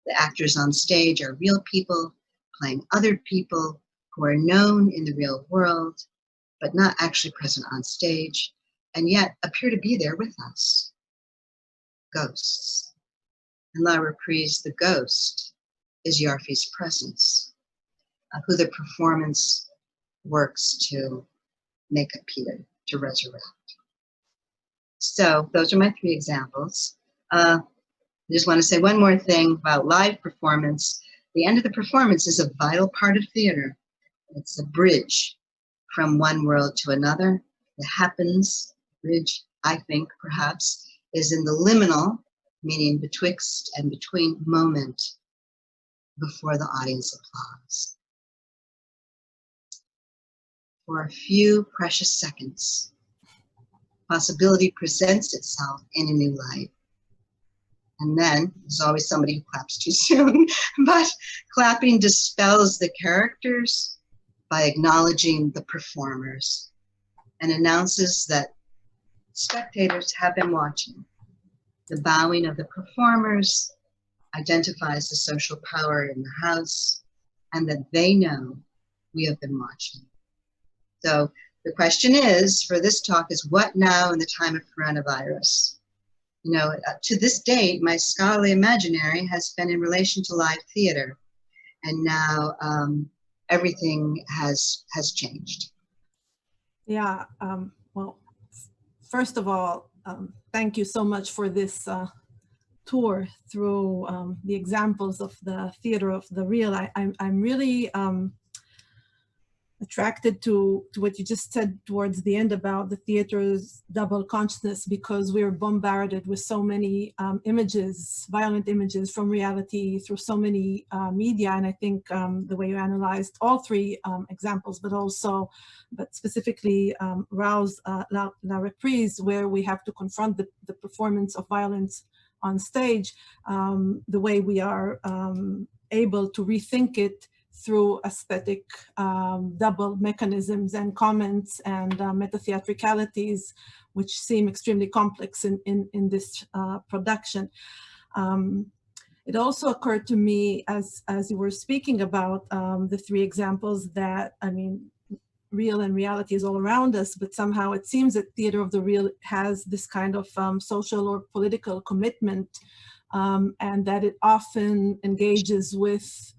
Speaker 3: The actors on stage are real people playing other people who are known in the real world, but not actually present on stage, and yet appear to be there with us. Ghosts. In La Reprise, the ghost is Yarfi's presence, who the performance works to make appear, to resurrect. So those are my 3 examples. I just want to say one more thing about live performance. The end of the performance is a vital part of theater. It's a bridge from one world to another. It happens, bridge, I think, perhaps, is in the liminal, meaning betwixt and between moment before the audience applauds. For a few precious seconds, possibility presents itself in a new light. And then there's always somebody who claps too soon, but clapping dispels the characters by acknowledging the performers and announces that spectators have been watching. The bowing of the performers identifies the social power in the house and that they know we have been watching. So the question is, for this talk, is what now in the time of coronavirus? To this date, my scholarly imaginary has been in relation to live theater, and now everything has changed.
Speaker 2: Yeah, well, first of all, thank you so much for this tour through the examples of the theater of the real. I'm really attracted to what you just said towards the end about the theater's double consciousness, because we're bombarded with so many images, violent images from reality through so many media. And I think the way you analyzed all 3 examples, but specifically Rao's La Reprise, where we have to confront the performance of violence on stage, the way we are able to rethink it through aesthetic double mechanisms and comments and meta-theatricalities, which seem extremely complex in this production. It also occurred to me as you were speaking about the 3 examples that, real and reality is all around us, but somehow it seems that theater of the real has this kind of social or political commitment, and that it often engages with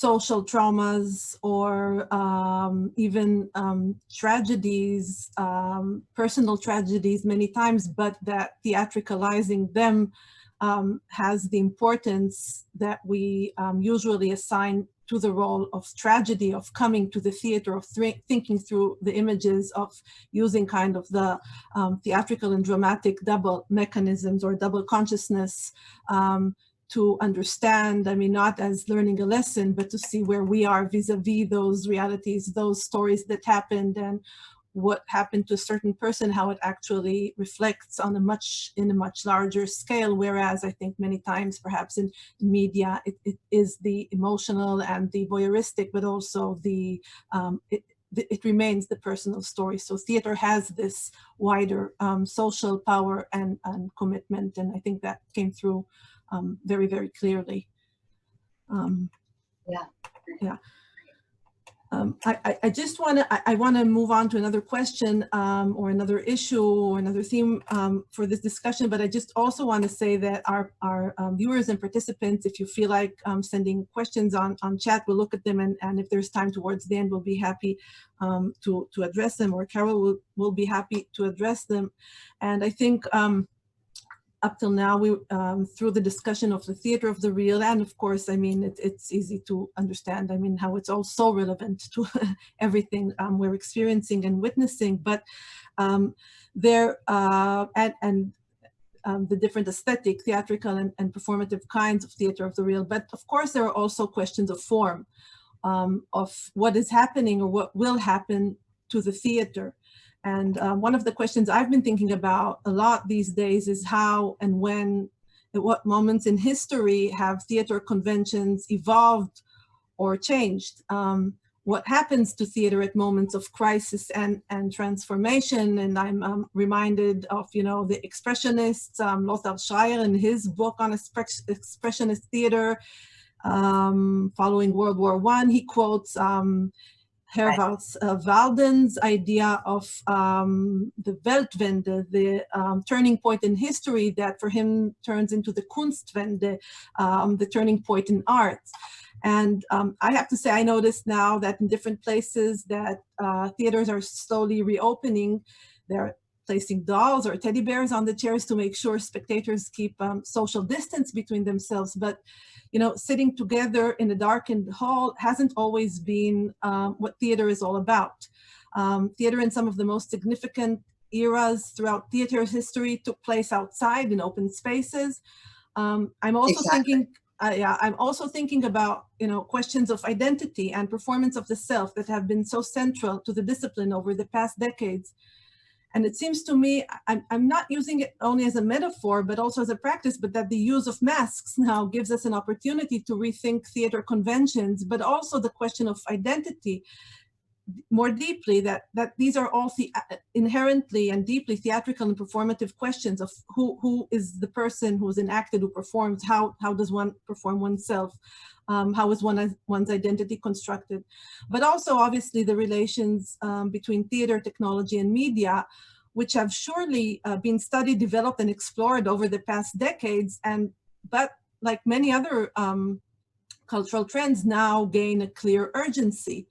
Speaker 2: social traumas or even tragedies, personal tragedies many times, but that theatricalizing them has the importance that we usually assign to the role of tragedy, of coming to the theater, of thinking through the images, of using kind of the theatrical and dramatic double mechanisms or double consciousness to understand, I mean, not as learning a lesson, but to see where we are vis-a-vis those realities, those stories that happened, and what happened to a certain person, how it actually reflects on in a much larger scale. Whereas I think many times, perhaps in media, it is the emotional and the voyeuristic, but also it remains the personal story. So theater has this wider social power and commitment, and I think that came through very, very clearly. Yeah. I just want to move on to another question or another issue or another theme for this discussion, but I just also want to say that our viewers and participants, if you feel like sending questions on chat, we'll look at them, and if there's time towards the end, we'll be happy to address them, or Carol will be happy to address them. And I think up till now, we through the discussion of the theater of the real, and of course, I mean, it's easy to understand, I mean, how it's all so relevant to everything we're experiencing and witnessing, but the different aesthetic, theatrical and performative kinds of theater of the real. But of course, there are also questions of form, of what is happening or what will happen to the theater. And one of the questions I've been thinking about a lot these days is how and when, at what moments in history have theater conventions evolved or changed? What happens to theater at moments of crisis and transformation? And I'm reminded of, you know, the expressionists, Lothar Schreier in his book on expressionist theater, following World War I, he quotes Herwart Walden's idea of the Weltwende, the turning point in history that for him turns into the Kunstwende, the turning point in art. And I have to say, I noticed now that in different places that theaters are slowly reopening. They're placing dolls or teddy bears on the chairs to make sure spectators keep social distance between themselves. But you know, sitting together in a darkened hall hasn't always been what theater is all about. Theater in some of the most significant eras throughout theater's history took place outside in open spaces. I'm also thinking, I'm also thinking about, you know, questions of identity and performance of the self that have been so central to the discipline over the past decades. And it seems to me, I'm not using it only as a metaphor, but also as a practice, but that the use of masks now gives us an opportunity to rethink theater conventions, but also the question of identity more deeply, that these are all inherently and deeply theatrical and performative questions of who is the person who's enacted, who performs, how does one perform oneself, how is one's identity constructed, but also obviously the relations between theater, technology, and media, which have surely been studied, developed, and explored over the past decades, but like many other cultural trends now gain a clear urgency.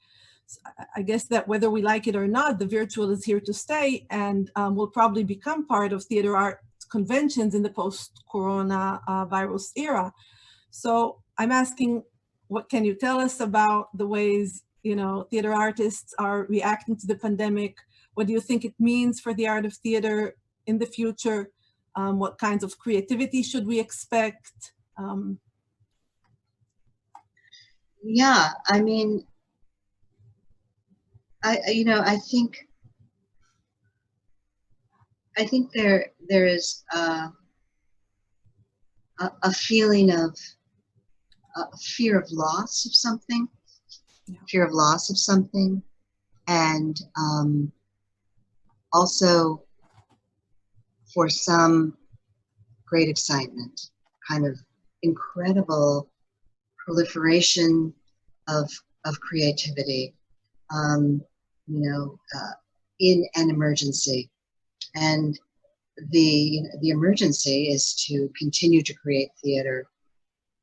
Speaker 2: I guess that whether we like it or not, the virtual is here to stay and will probably become part of theater art conventions in the post-corona virus era. So I'm asking, what can you tell us about the ways, you know, theater artists are reacting to the pandemic? What do you think it means for the art of theater in the future? What kinds of creativity should we expect?
Speaker 3: Yeah, I mean, I think there is a feeling of fear of loss of something, and also for some great excitement, kind of incredible proliferation of creativity, in an emergency. And the emergency is to continue to create theater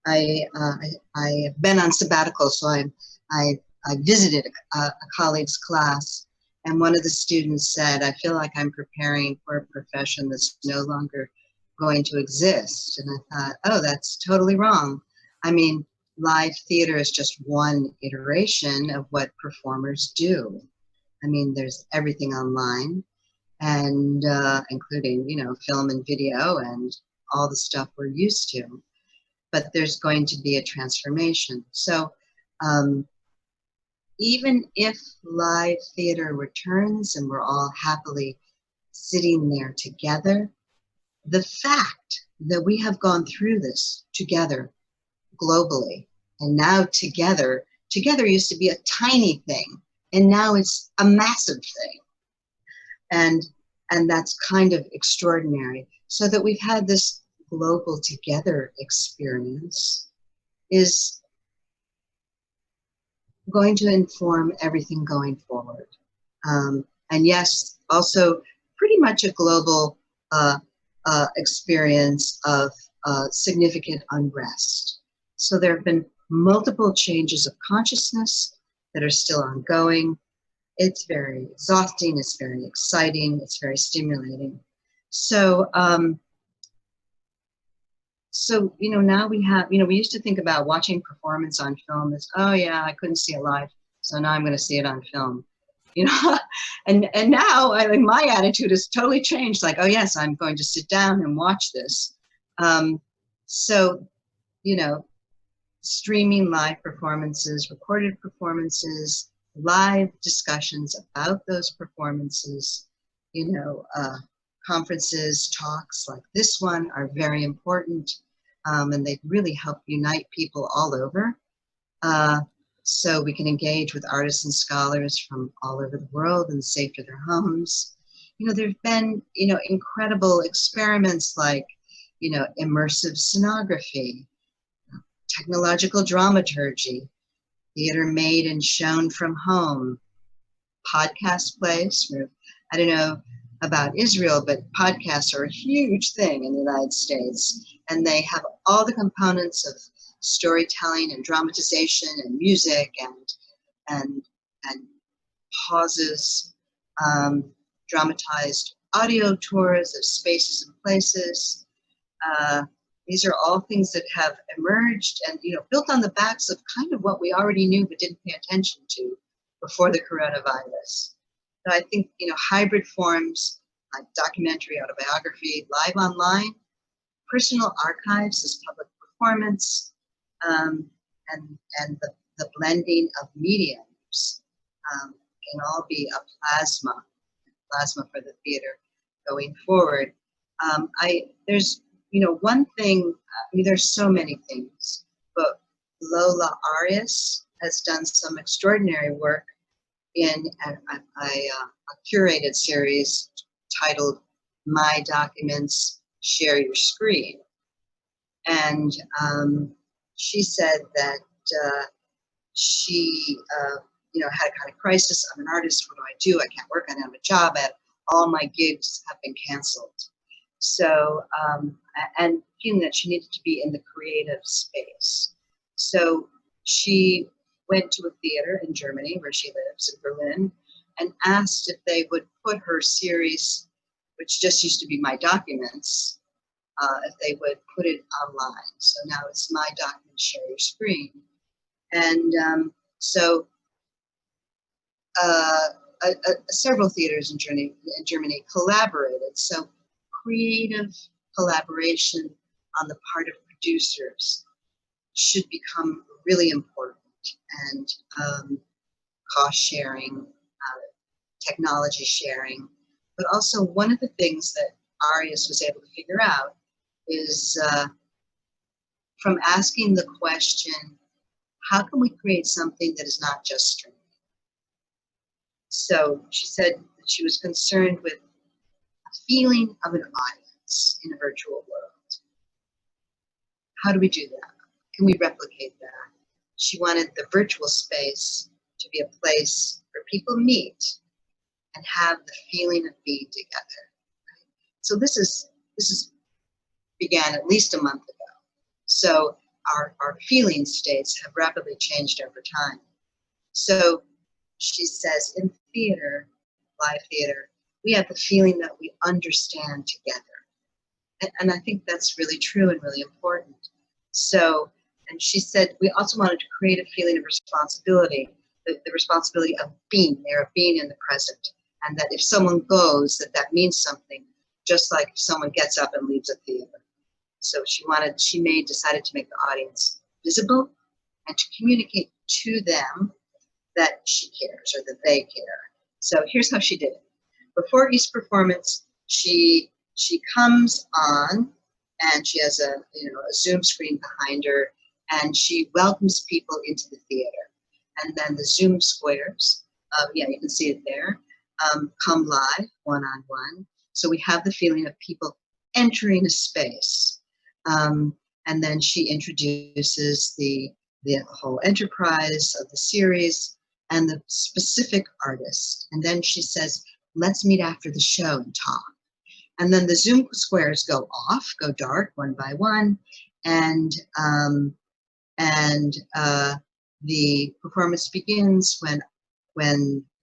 Speaker 3: I've been on sabbatical, so I visited a colleague's class, and one of the students said, "I feel like I'm preparing for a profession that's no longer going to exist." And I thought, oh, that's totally wrong. I mean, live theater is just one iteration of what performers do. I mean, there's everything online, and including, you know, film and video and all the stuff we're used to. But there's going to be a transformation. So even if live theater returns and we're all happily sitting there together, the fact that we have gone through this together globally, and now together used to be a tiny thing, and now it's a massive thing. And that's kind of extraordinary. So that we've had this global together experience is going to inform everything going forward. And yes, also pretty much a global experience of significant unrest. So there have been multiple changes of consciousness that are still ongoing. It's very exhausting, it's very exciting, it's very stimulating. So, so, you know, now we have, you know, we used to think about watching performance on film as, oh yeah, I couldn't see it live, so now I'm going to see it on film, you know. and now I mean, my attitude has totally changed. Like, oh yes, I'm going to sit down and watch this. So, you know, streaming live performances, recorded performances, live discussions about those performances, you know, conferences, talks like this one are very important, and they really help unite people all over. So we can engage with artists and scholars from all over the world and safe to their homes. You know, there have been, you know, incredible experiments like, you know, immersive scenography, technological dramaturgy, theater made and shown from home, podcast plays. I don't know about Israel, but podcasts are a huge thing in the United States, and they have all the components of storytelling and dramatization and music and pauses, dramatized audio tours of spaces and places. These are all things that have emerged and, you know, built on the backs of kind of what we already knew but didn't pay attention to before the coronavirus. So I think, you know, hybrid forms like documentary, autobiography, live online, personal archives as public performance, and the blending of mediums can all be a plasma for the theater going forward. There's, you know, one thing, I mean, there's so many things, but Lola Arias has done some extraordinary work in a curated series titled My Documents, Share Your Screen. And she said that she, you know, had a kind of crisis. I'm an artist, what do? I can't work, I don't have a job, all my gigs have been canceled. So, and feeling that she needed to be in the creative space. So she went to a theater in Germany, where she lives, in Berlin, and asked if they would put her series, which just used to be My Documents, if they would put it online. So now it's My Documents, Share Your Screen. And so several theaters in Germany collaborated. So creative collaboration on the part of producers should become really important, and cost sharing, technology sharing. But also one of the things that Arias was able to figure out is from asking the question, how can we create something that is not just streaming? So she said that she was concerned with a feeling of an audience in a virtual world. How do we do that? Can we replicate that? She wanted the virtual space to be a place where people meet and have the feeling of being together. Right? So this began at least a month ago. So our feeling states have rapidly changed over time. So she says, in theater, live theater, we have the feeling that we understand together. And I think that's really true and really important. So, and she said, we also wanted to create a feeling of responsibility, the responsibility of being there, of being in the present. And that if someone goes, that means something, just like if someone gets up and leaves a theater. So she decided to make the audience visible and to communicate to them that she cares or that they care. So here's how she did it. Before each performance, she comes on and she has a Zoom screen behind her, and she welcomes people into the theater. And then the Zoom squares, you can see it there, come live one-on-one. So we have the feeling of people entering a space. And then she introduces the whole enterprise of the series and the specific artist. And then she says, let's meet after the show and talk. And then the Zoom squares go off, go dark one by one. And the performance begins when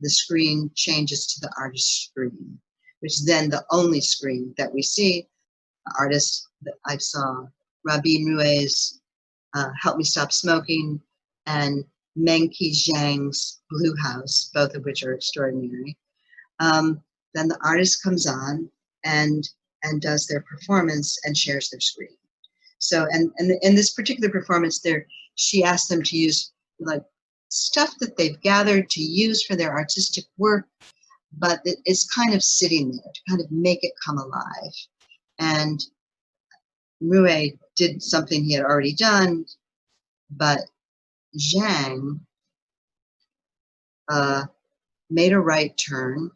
Speaker 3: the screen changes to the artist's screen, which is then the only screen that we see. The artists that I saw, Rabin Rui's Help Me Stop Smoking and Menqi Zhang's Blue House, both of which are extraordinary. Then the artist comes on and does their performance and shares their screen. So, and in this particular performance there, she asked them to use like stuff that they've gathered to use for their artistic work, but it's kind of sitting there to kind of make it come alive. And Rue did something he had already done, but Zhang made a right turn,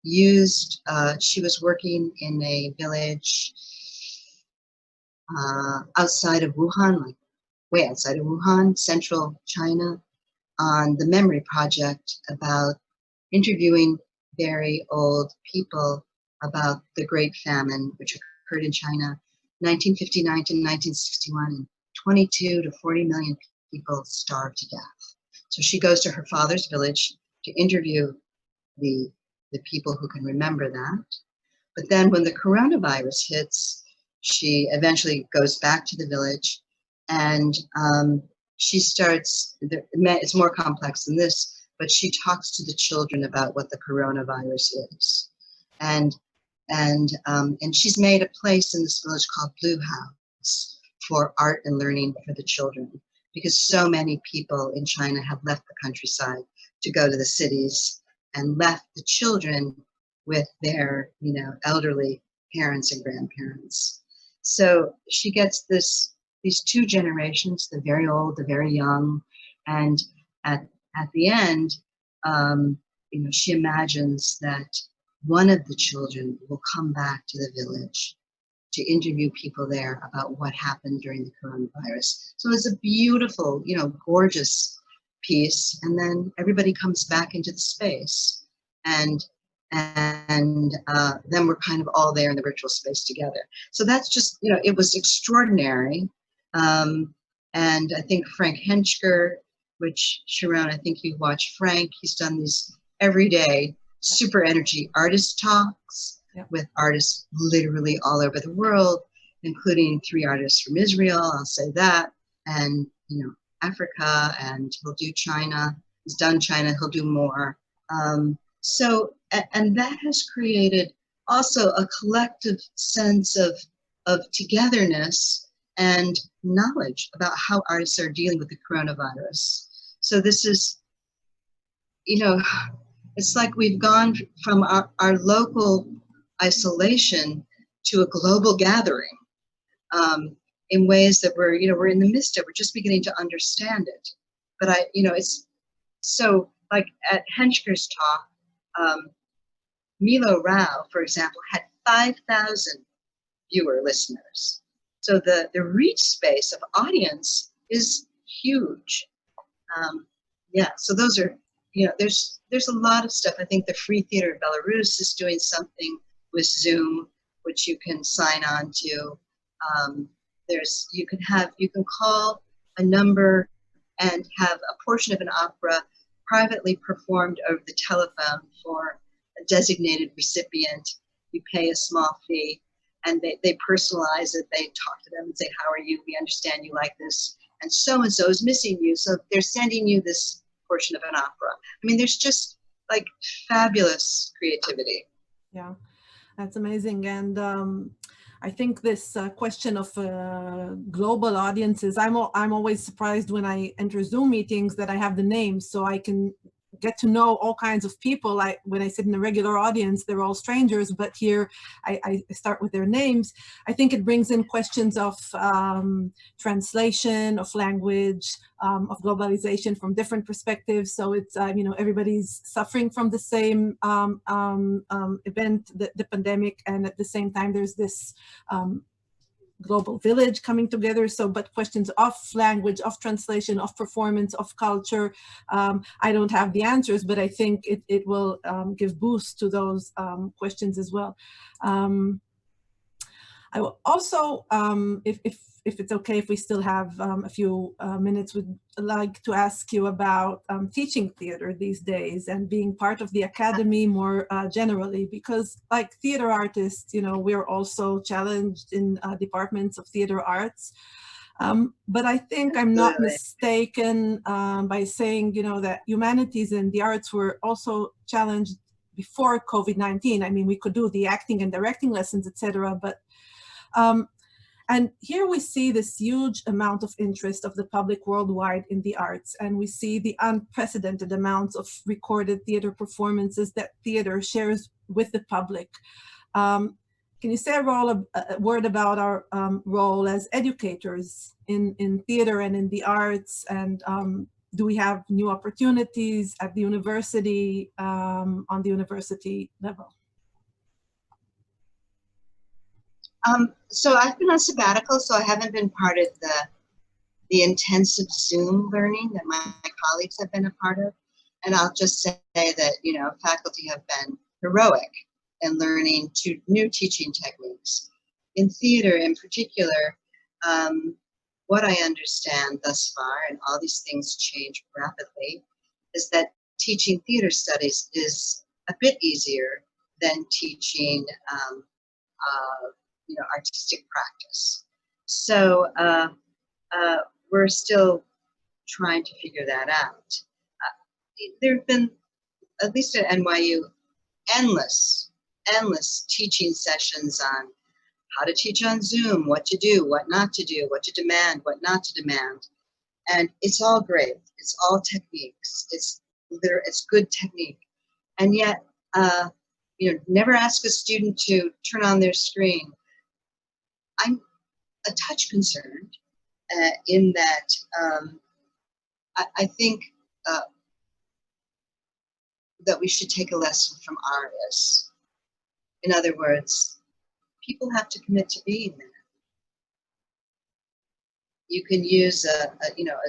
Speaker 3: she was working in a village outside of Wuhan, like way outside of Wuhan, central China, on the memory project about interviewing very old people about the Great Famine, which occurred in China 1959 to 1961, and 22 to 40 million people starved to death. So she goes to her father's village to interview the people who can remember that. But then when the coronavirus hits, she eventually goes back to the village, and she starts, it's more complex than this, but she talks to the children about what the coronavirus is. And she's made a place in this village called Blue House for art and learning for the children, because so many people in China have left the countryside to go to the cities and left the children with their, elderly parents and grandparents. So she gets these two generations, the very old, the very young, and at the end, she imagines that one of the children will come back to the village to interview people there about what happened during the coronavirus. So it's a beautiful, gorgeous piece. And then everybody comes back into the space, and then we're kind of all there in the virtual space together. So that's just, it was extraordinary. And I think Frank Henschker, which Sharon, I think you watched Frank, he's done these every day super energy artist talks with artists literally all over the world, including 3 artists from Israel, I'll say that, and Africa, and he'll do China. He's done China, he'll do more. So, and that has created also a collective sense of togetherness and knowledge about how artists are dealing with the coronavirus. So this is, it's like we've gone from our local isolation to a global gathering in ways that we're in the midst of. We're just beginning to understand it. But it's so, like at Henschker's talk, Milo Rao, for example, had 5,000 viewer listeners. So the reach space of audience is huge. So those are, there's a lot of stuff. I think the Free Theater of Belarus is doing something with Zoom, which you can sign on to. you can call a number and have a portion of an opera privately performed over the telephone for a designated recipient. You pay a small fee, and they personalize it. They talk to them and say, how are you? We understand you like this. And so is missing you. So they're sending you this portion of an opera. I mean, there's just like fabulous creativity.
Speaker 2: Yeah, that's amazing. And I think this question of global audiences, I'm always surprised when I enter Zoom meetings that I have the names, so I can get to know all kinds of people. When I sit in a regular audience, they're all strangers, but here I start with their names. I think it brings in questions of translation, of language, of globalization from different perspectives. So it's, everybody's suffering from the same event, the pandemic, and at the same time, there's this global village coming together. So, but questions of language, of translation, of performance, of culture, I don't have the answers, but I think it will give boost to those questions as well. I will also, if it's okay, if we still have a few minutes, would like to ask you about teaching theater these days and being part of the academy more generally, because like theater artists, we're also challenged in departments of theater arts. But I think I'm not mistaken by saying, that humanities and the arts were also challenged before COVID-19. I mean, we could do the acting and directing lessons, etc. But and here we see this huge amount of interest of the public worldwide in the arts, and we see the unprecedented amounts of recorded theater performances that theater shares with the public. Can you say a word about our role as educators in theater and in the arts, and do we have new opportunities at the university, on the university level?
Speaker 3: So I've been on sabbatical, so I haven't been part of the intensive Zoom learning that my colleagues have been a part of. And I'll just say that, faculty have been heroic in learning new teaching techniques. In theater in particular, what I understand thus far, and all these things change rapidly, is that teaching theater studies is a bit easier than teaching artistic practice. So we're still trying to figure that out. There have been, at least at NYU, endless teaching sessions on how to teach on Zoom, what to do, what not to do, what to demand, what not to demand. And it's all great. It's all techniques. It's good technique. And yet, never ask a student to turn on their screen. I'm a touch concerned in that I think that we should take a lesson from artists. In other words, people have to commit to being there. You can use a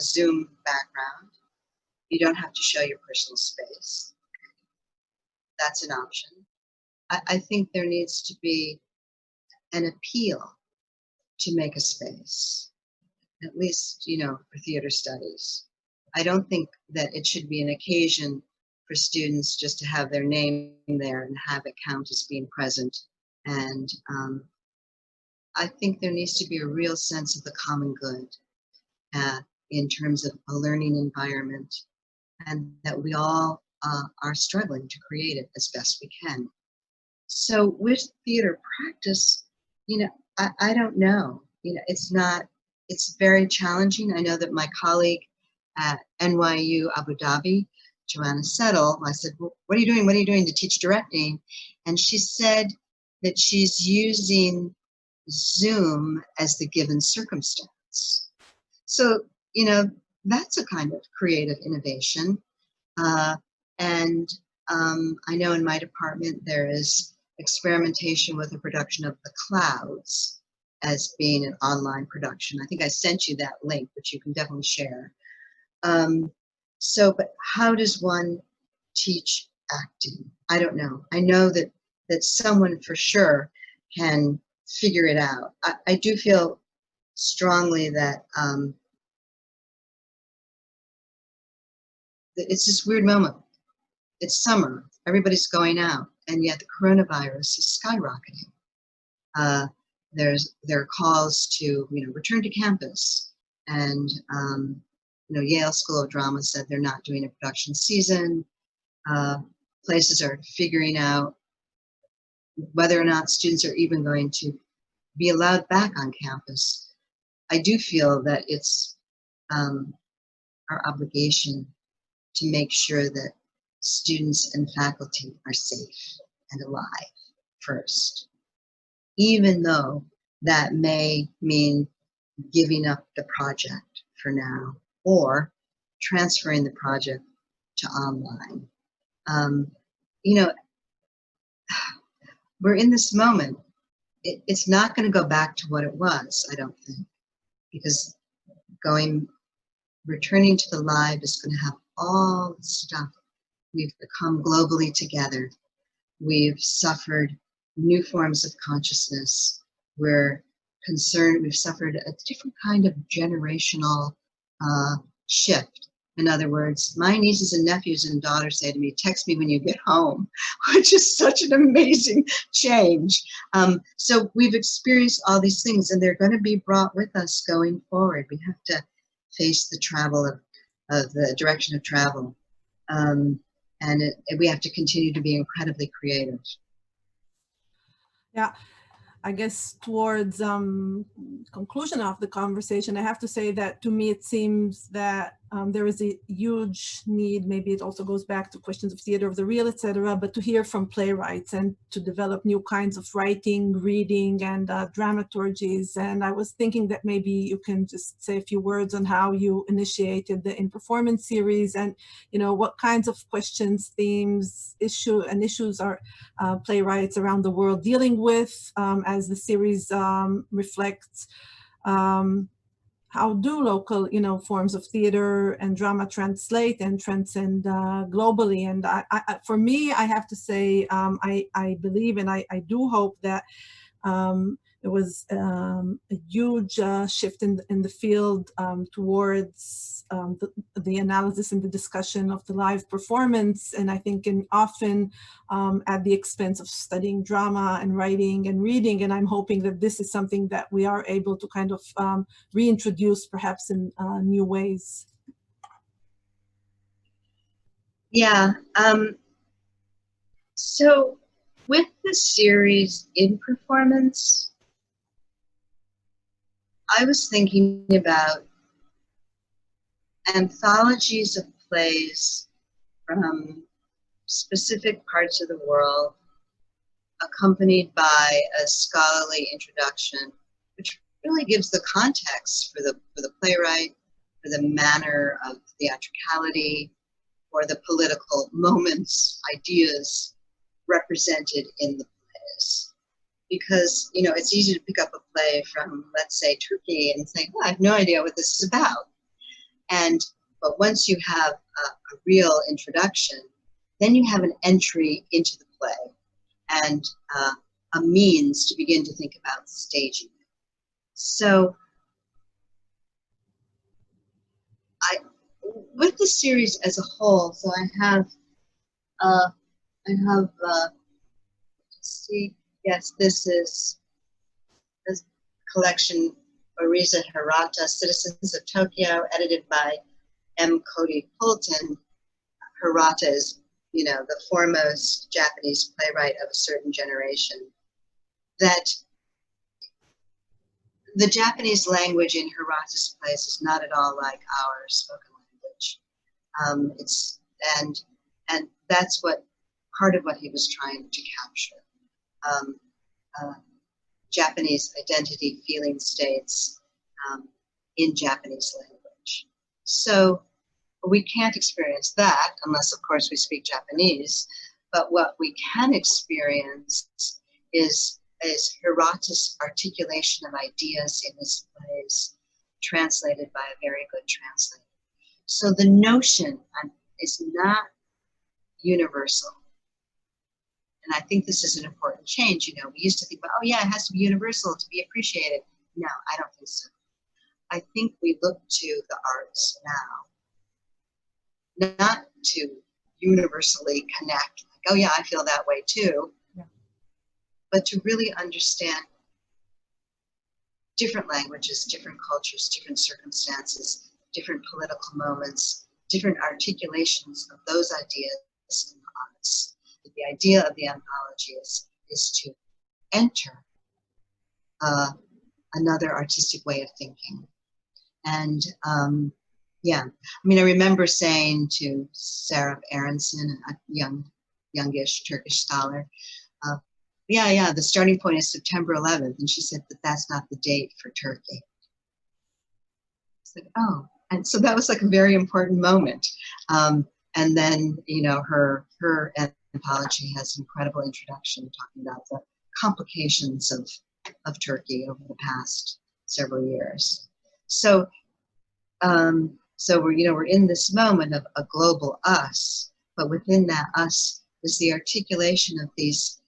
Speaker 3: Zoom background. You don't have to show your personal space. That's an option. I think there needs to be an appeal to make a space, at least, for theater studies. I don't think that it should be an occasion for students just to have their name there and have it count as being present. And I think there needs to be a real sense of the common good in terms of a learning environment, and that we all are struggling to create it as best we can. So with theater practice, I don't know. It's very challenging. I know that my colleague at NYU Abu Dhabi, Joanna Settle, I said, well, what are you doing? What are you doing to teach directing? And she said that she's using Zoom as the given circumstance. So, that's a kind of creative innovation. And I know in my department there is experimentation with the production of The Clouds as being an online production. I think I sent you that link, which you can definitely share. But how does one teach acting? I don't know. I know that someone for sure can figure it out. I do feel strongly that it's this weird moment. It's summer, everybody's going out, and yet the coronavirus is skyrocketing. There are calls to return to campus, and Yale School of Drama said they're not doing a production season. Places are figuring out whether or not students are even going to be allowed back on campus. I do feel that it's our obligation to make sure that students and faculty are safe and alive first, even though that may mean giving up the project for now or transferring the project to online. We're in this moment. It's not going to go back to what it was, I don't think, because returning to the live is going to have all the stuff. We've become globally together. We've suffered new forms of consciousness. We've suffered a different kind of generational shift. In other words, my nieces and nephews and daughters say to me, text me when you get home, which is such an amazing change. So we've experienced all these things, and they're going to be brought with us going forward. We have to face the travel of the direction of travel. And we have to continue to be incredibly creative.
Speaker 2: Yeah. I guess towards conclusion of the conversation, I have to say that to me it seems that there is a huge need, maybe it also goes back to questions of theater of the real, etc., but to hear from playwrights and to develop new kinds of writing, reading, and dramaturgies. And I was thinking that maybe you can just say a few words on how you initiated the In Performance series, and what kinds of questions, themes, issues are playwrights around the world dealing with as the series reflects. How do local, forms of theater and drama translate and transcend globally? And for me, I have to say, I believe and I do hope that there was a huge shift in the field towards the analysis and the discussion of the live performance, and I think often at the expense of studying drama and writing and reading. And I'm hoping that this is something that we are able to kind of reintroduce perhaps in new ways.
Speaker 3: Yeah. So with the series In Performance, I was thinking about anthologies of plays from specific parts of the world, accompanied by a scholarly introduction, which really gives the context for the playwright, for the manner of theatricality, or the political moments, ideas represented in the plays. Because, it's easy to pick up a play from, let's say, Turkey and think, well, I have no idea what this is about. But once you have a real introduction, then you have an entry into the play and a means to begin to think about staging it. So with the series as a whole, so I have let's see, yes, this is this collection, Oriza Hirata, Citizens of Tokyo, edited by M. Cody Poulton. Hirata is, the foremost Japanese playwright of a certain generation. That the Japanese language in Hirata's plays is not at all like our spoken language. And that's part of what he was trying to capture. Japanese identity, feeling states in Japanese language. So we can't experience that unless, of course, we speak Japanese. But what we can experience is Hirata's articulation of ideas in his plays, translated by a very good translator. So the notion is not universal. And I think this is an important change. We used to think about, oh yeah, it has to be universal to be appreciated. No, I don't think so. I think we look to the arts now, not to universally connect, like, oh yeah, I feel that way too, but to really understand different languages, different cultures, different circumstances, different political moments, different articulations of those ideas in the arts. The idea of the anthology is to enter another artistic way of thinking. And yeah, I mean, I remember saying to Sharon Aronson, a youngish Turkish scholar, yeah, the starting point is September 11th. And she said that that's not the date for Turkey. It's like, oh, and so that was like a very important moment. And then, you know, her anthology has an incredible introduction talking about the complications of Turkey over the past several years. So, so we're in this moment of a global us, but within that us is the articulation of these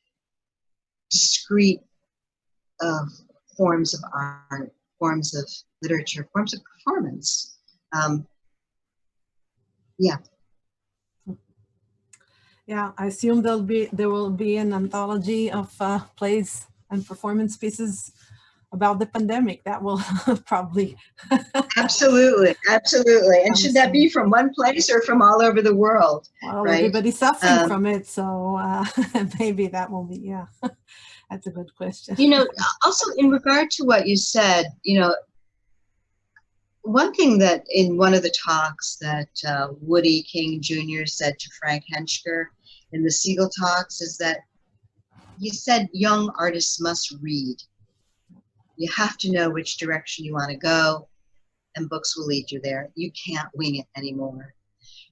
Speaker 3: discrete forms of art, forms of literature, forms of performance. Yeah.
Speaker 2: Yeah, I assume there will be an anthology of plays and performance pieces about the pandemic. That will probably.
Speaker 3: Absolutely. And should that be from one place or from all over the world?
Speaker 2: Well,
Speaker 3: right?
Speaker 2: Everybody's suffering from it, so maybe that will be, yeah. That's a good question.
Speaker 3: You know, also in regard to what you said, you know, one thing that in one of the talks that Woody King Jr. said to Frank Henschker in the Siegel talks is that he said young artists must read. You have to know which direction you want to go, and books will lead you there. You can't wing it anymore.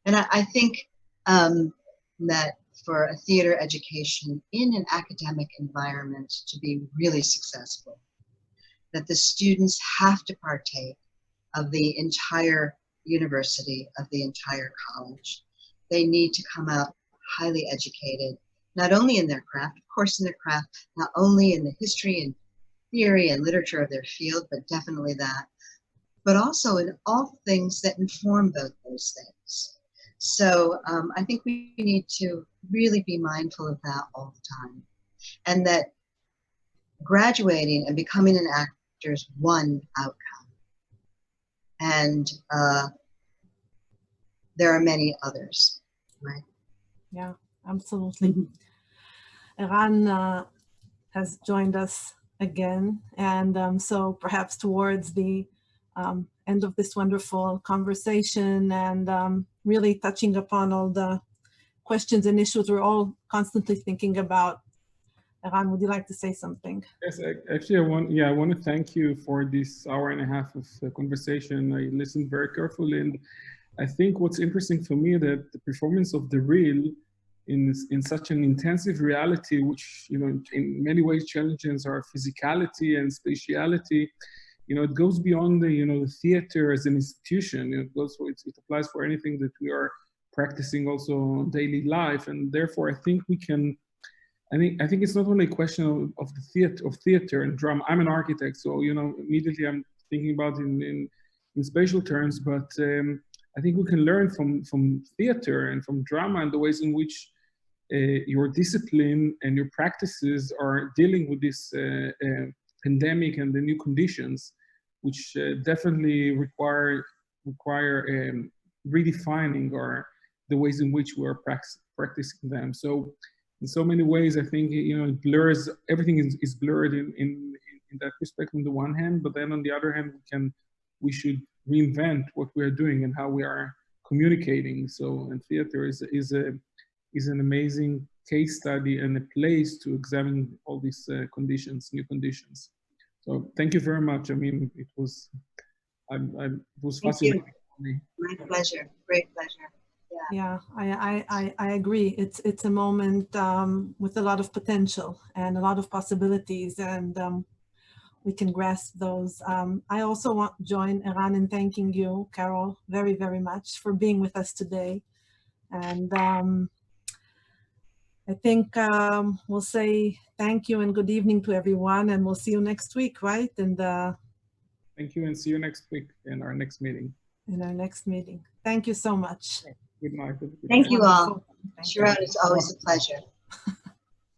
Speaker 3: And I think that for a theater education in an academic environment to be really successful, that the students have to partake of the entire university, of the entire college. They need to come out highly educated, not only in their craft, of course in their craft, not only in the history and theory and literature of their field, but definitely that, but also in all things that inform both those things. So I think we need to really be mindful of that all the time. And that graduating and becoming an actor is one outcome. And there are many others, right?
Speaker 2: Yeah, absolutely. Eran has joined us again. And so perhaps towards the end of this wonderful conversation and really touching upon all the questions and issues we're all constantly thinking about. Eran, would you like to say something?
Speaker 1: Yes, actually, I want to thank you for this hour and a half of conversation. I listened very carefully, and I think what's interesting for me that the performance of the real in such an intensive reality, which, you know, in many ways challenges our physicality and spatiality, you know, it goes beyond the, you know, the theater as an institution. It applies for anything that we are practicing also in daily life, and therefore I think we can. I think it's not only a question of the theater and drama. I'm an architect, so, you know, immediately I'm thinking about in spatial terms. But I think we can learn from theater and from drama and the ways in which your discipline and your practices are dealing with this pandemic and the new conditions, which definitely require redefining the ways in which we are practicing them. So in so many ways, I think, you know, it blurs, everything is blurred in that respect on the one hand, but then on the other hand, we should reinvent what we are doing and how we are communicating. So, and theater is an amazing case study and a place to examine all these conditions, new conditions. So thank you very much. I mean, it was fascinating for me.
Speaker 3: My pleasure, great pleasure.
Speaker 2: Yeah, I agree. It's a moment with a lot of potential and a lot of possibilities, and we can grasp those. I also want to join Eran in thanking you, Carol, very, very much for being with us today. And I think we'll say thank you and good evening to everyone, and we'll see you next week, right? And
Speaker 1: Thank you, and see you next week in our next meeting.
Speaker 2: Thank you so much.
Speaker 1: Good night.
Speaker 3: Thank you all.
Speaker 2: Wonderful. Thank you.
Speaker 3: Sharon, it's always a pleasure.